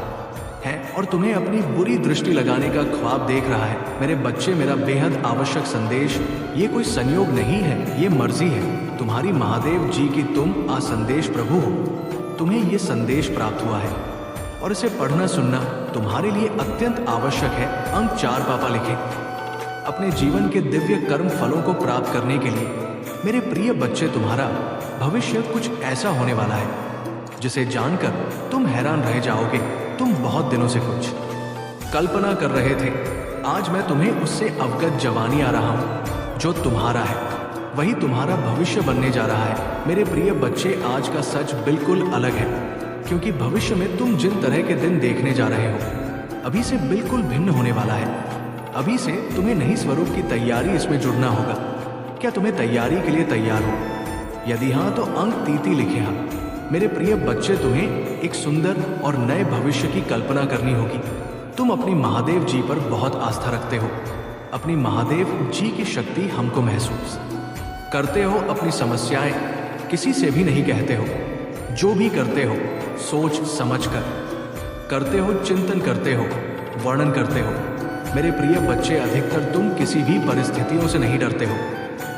है और तुम्हें अपनी बुरी दृष्टि लगाने का ख्वाब देख रहा है। मेरे बच्चे, मेरा बेहद आवश्यक संदेश, ये कोई संयोग नहीं है, ये मर्जी है तुम्हारी महादेव जी की। तुम आसंदेश प्रभु हो, तुम्हें ये संदेश प्राप्त हुआ है और इसे पढ़ना सुनना तुम्हारे लिए अत्यंत आवश्यक है। अंक 4 पापा लिखे, अपने जीवन के दिव्य कर्म फलों को प्राप्त करने के लिए मेरे प्रिय बच्चे, तुम्हारा भविष्य कुछ ऐसा होने वाला है जिसे जानकर तुम हैरान रह जाओगे। तुम बहुत दिनों से कुछ कल्पना कर रहे थे, आज मैं तुम्हें उससे अवगत जवानी आ रहा हूँ जो तुम्हारा है, वही तुम्हारा भविष्य बनने जा रहा है। मेरे प्रिय बच्चे, आज का सच बिल्कुल अलग है, क्योंकि भविष्य में तुम जिन तरह के दिन देखने जा रहे हो, अभी से बिल्कुल भिन्न होने वाला है। अभी से तुम्हें नई स्वरूप की तैयारी इसमें जुड़ना होगा। क्या तुम्हें तैयारी के लिए तैयार हो? यदि हाँ, तो अंक 33 लिखे हाँ। मेरे प्रिय बच्चे, तुम्हें एक सुंदर और नए भविष्य की कल्पना करनी होगी। तुम अपनी महादेव जी पर बहुत आस्था रखते हो। अपनी महादेव जी की शक्ति हमको महसूस करते हो। अपनी समस्याएं किसी से भी नहीं कहते हो। जो भी करते हो सोच समझ कर करते हो, चिंतन करते हो, वर्णन करते हो। मेरे प्रिय बच्चे, अधिकतर तुम किसी भी परिस्थितियों से नहीं डरते हो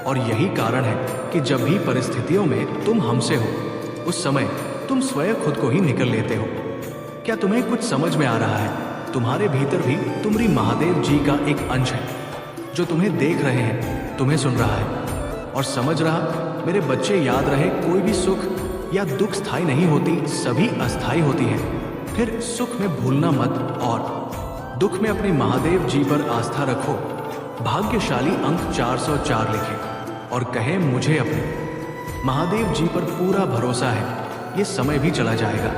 और यही कारण है कि जब भी परिस्थितियों में तुम हमसे हो, उस समय तुम स्वयं खुद को ही निकल लेते हो। क्या तुम्हें कुछ समझ में आ रहा है? तुम्हारे भीतर भी तुम्हारी महादेव जी का एक अंश है जो तुम्हें देख रहे हैं, तुम्हें सुन रहा है और समझ रहा। मेरे बच्चे, याद रहे, कोई भी सुख या दुख स्थायी नहीं होती, सभी अस्थायी होती है। फिर सुख में भूलना मत और दुख में अपनी महादेव जी पर आस्था रखो। भाग्यशाली अंक 404 लिखे और कहे, मुझे अपने महादेव जी पर पूरा भरोसा है। ये समय भी चला जाएगा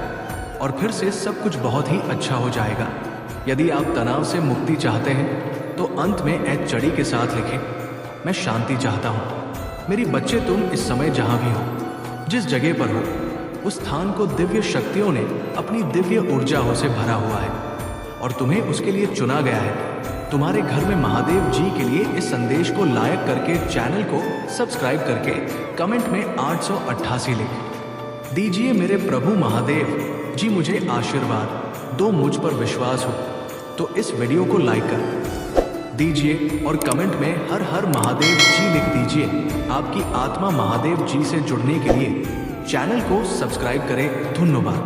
और फिर से सब कुछ बहुत ही अच्छा हो जाएगा। यदि आप तनाव से मुक्ति चाहते हैं तो अंत में चड़ी के साथ लिखें, मैं शांति चाहता हूँ। मेरी बच्चे, तुम इस समय जहाँ भी हो, जिस जगह पर हो, उस स्थान को दिव्य शक्तियों ने अपनी दिव्य ऊर्जाओं से भरा हुआ है और तुम्हें उसके लिए चुना गया है। तुम्हारे घर में महादेव जी के लिए इस संदेश को लाइक करके, चैनल को सब्सक्राइब करके कमेंट में 888 लिख दीजिए। मेरे प्रभु महादेव जी मुझे आशीर्वाद दो, मुझ पर विश्वास हो तो इस वीडियो को लाइक कर दीजिए और कमेंट में हर हर महादेव जी लिख दीजिए। आपकी आत्मा महादेव जी से जुड़ने के लिए चैनल को सब्सक्राइब करें। धन्यवाद।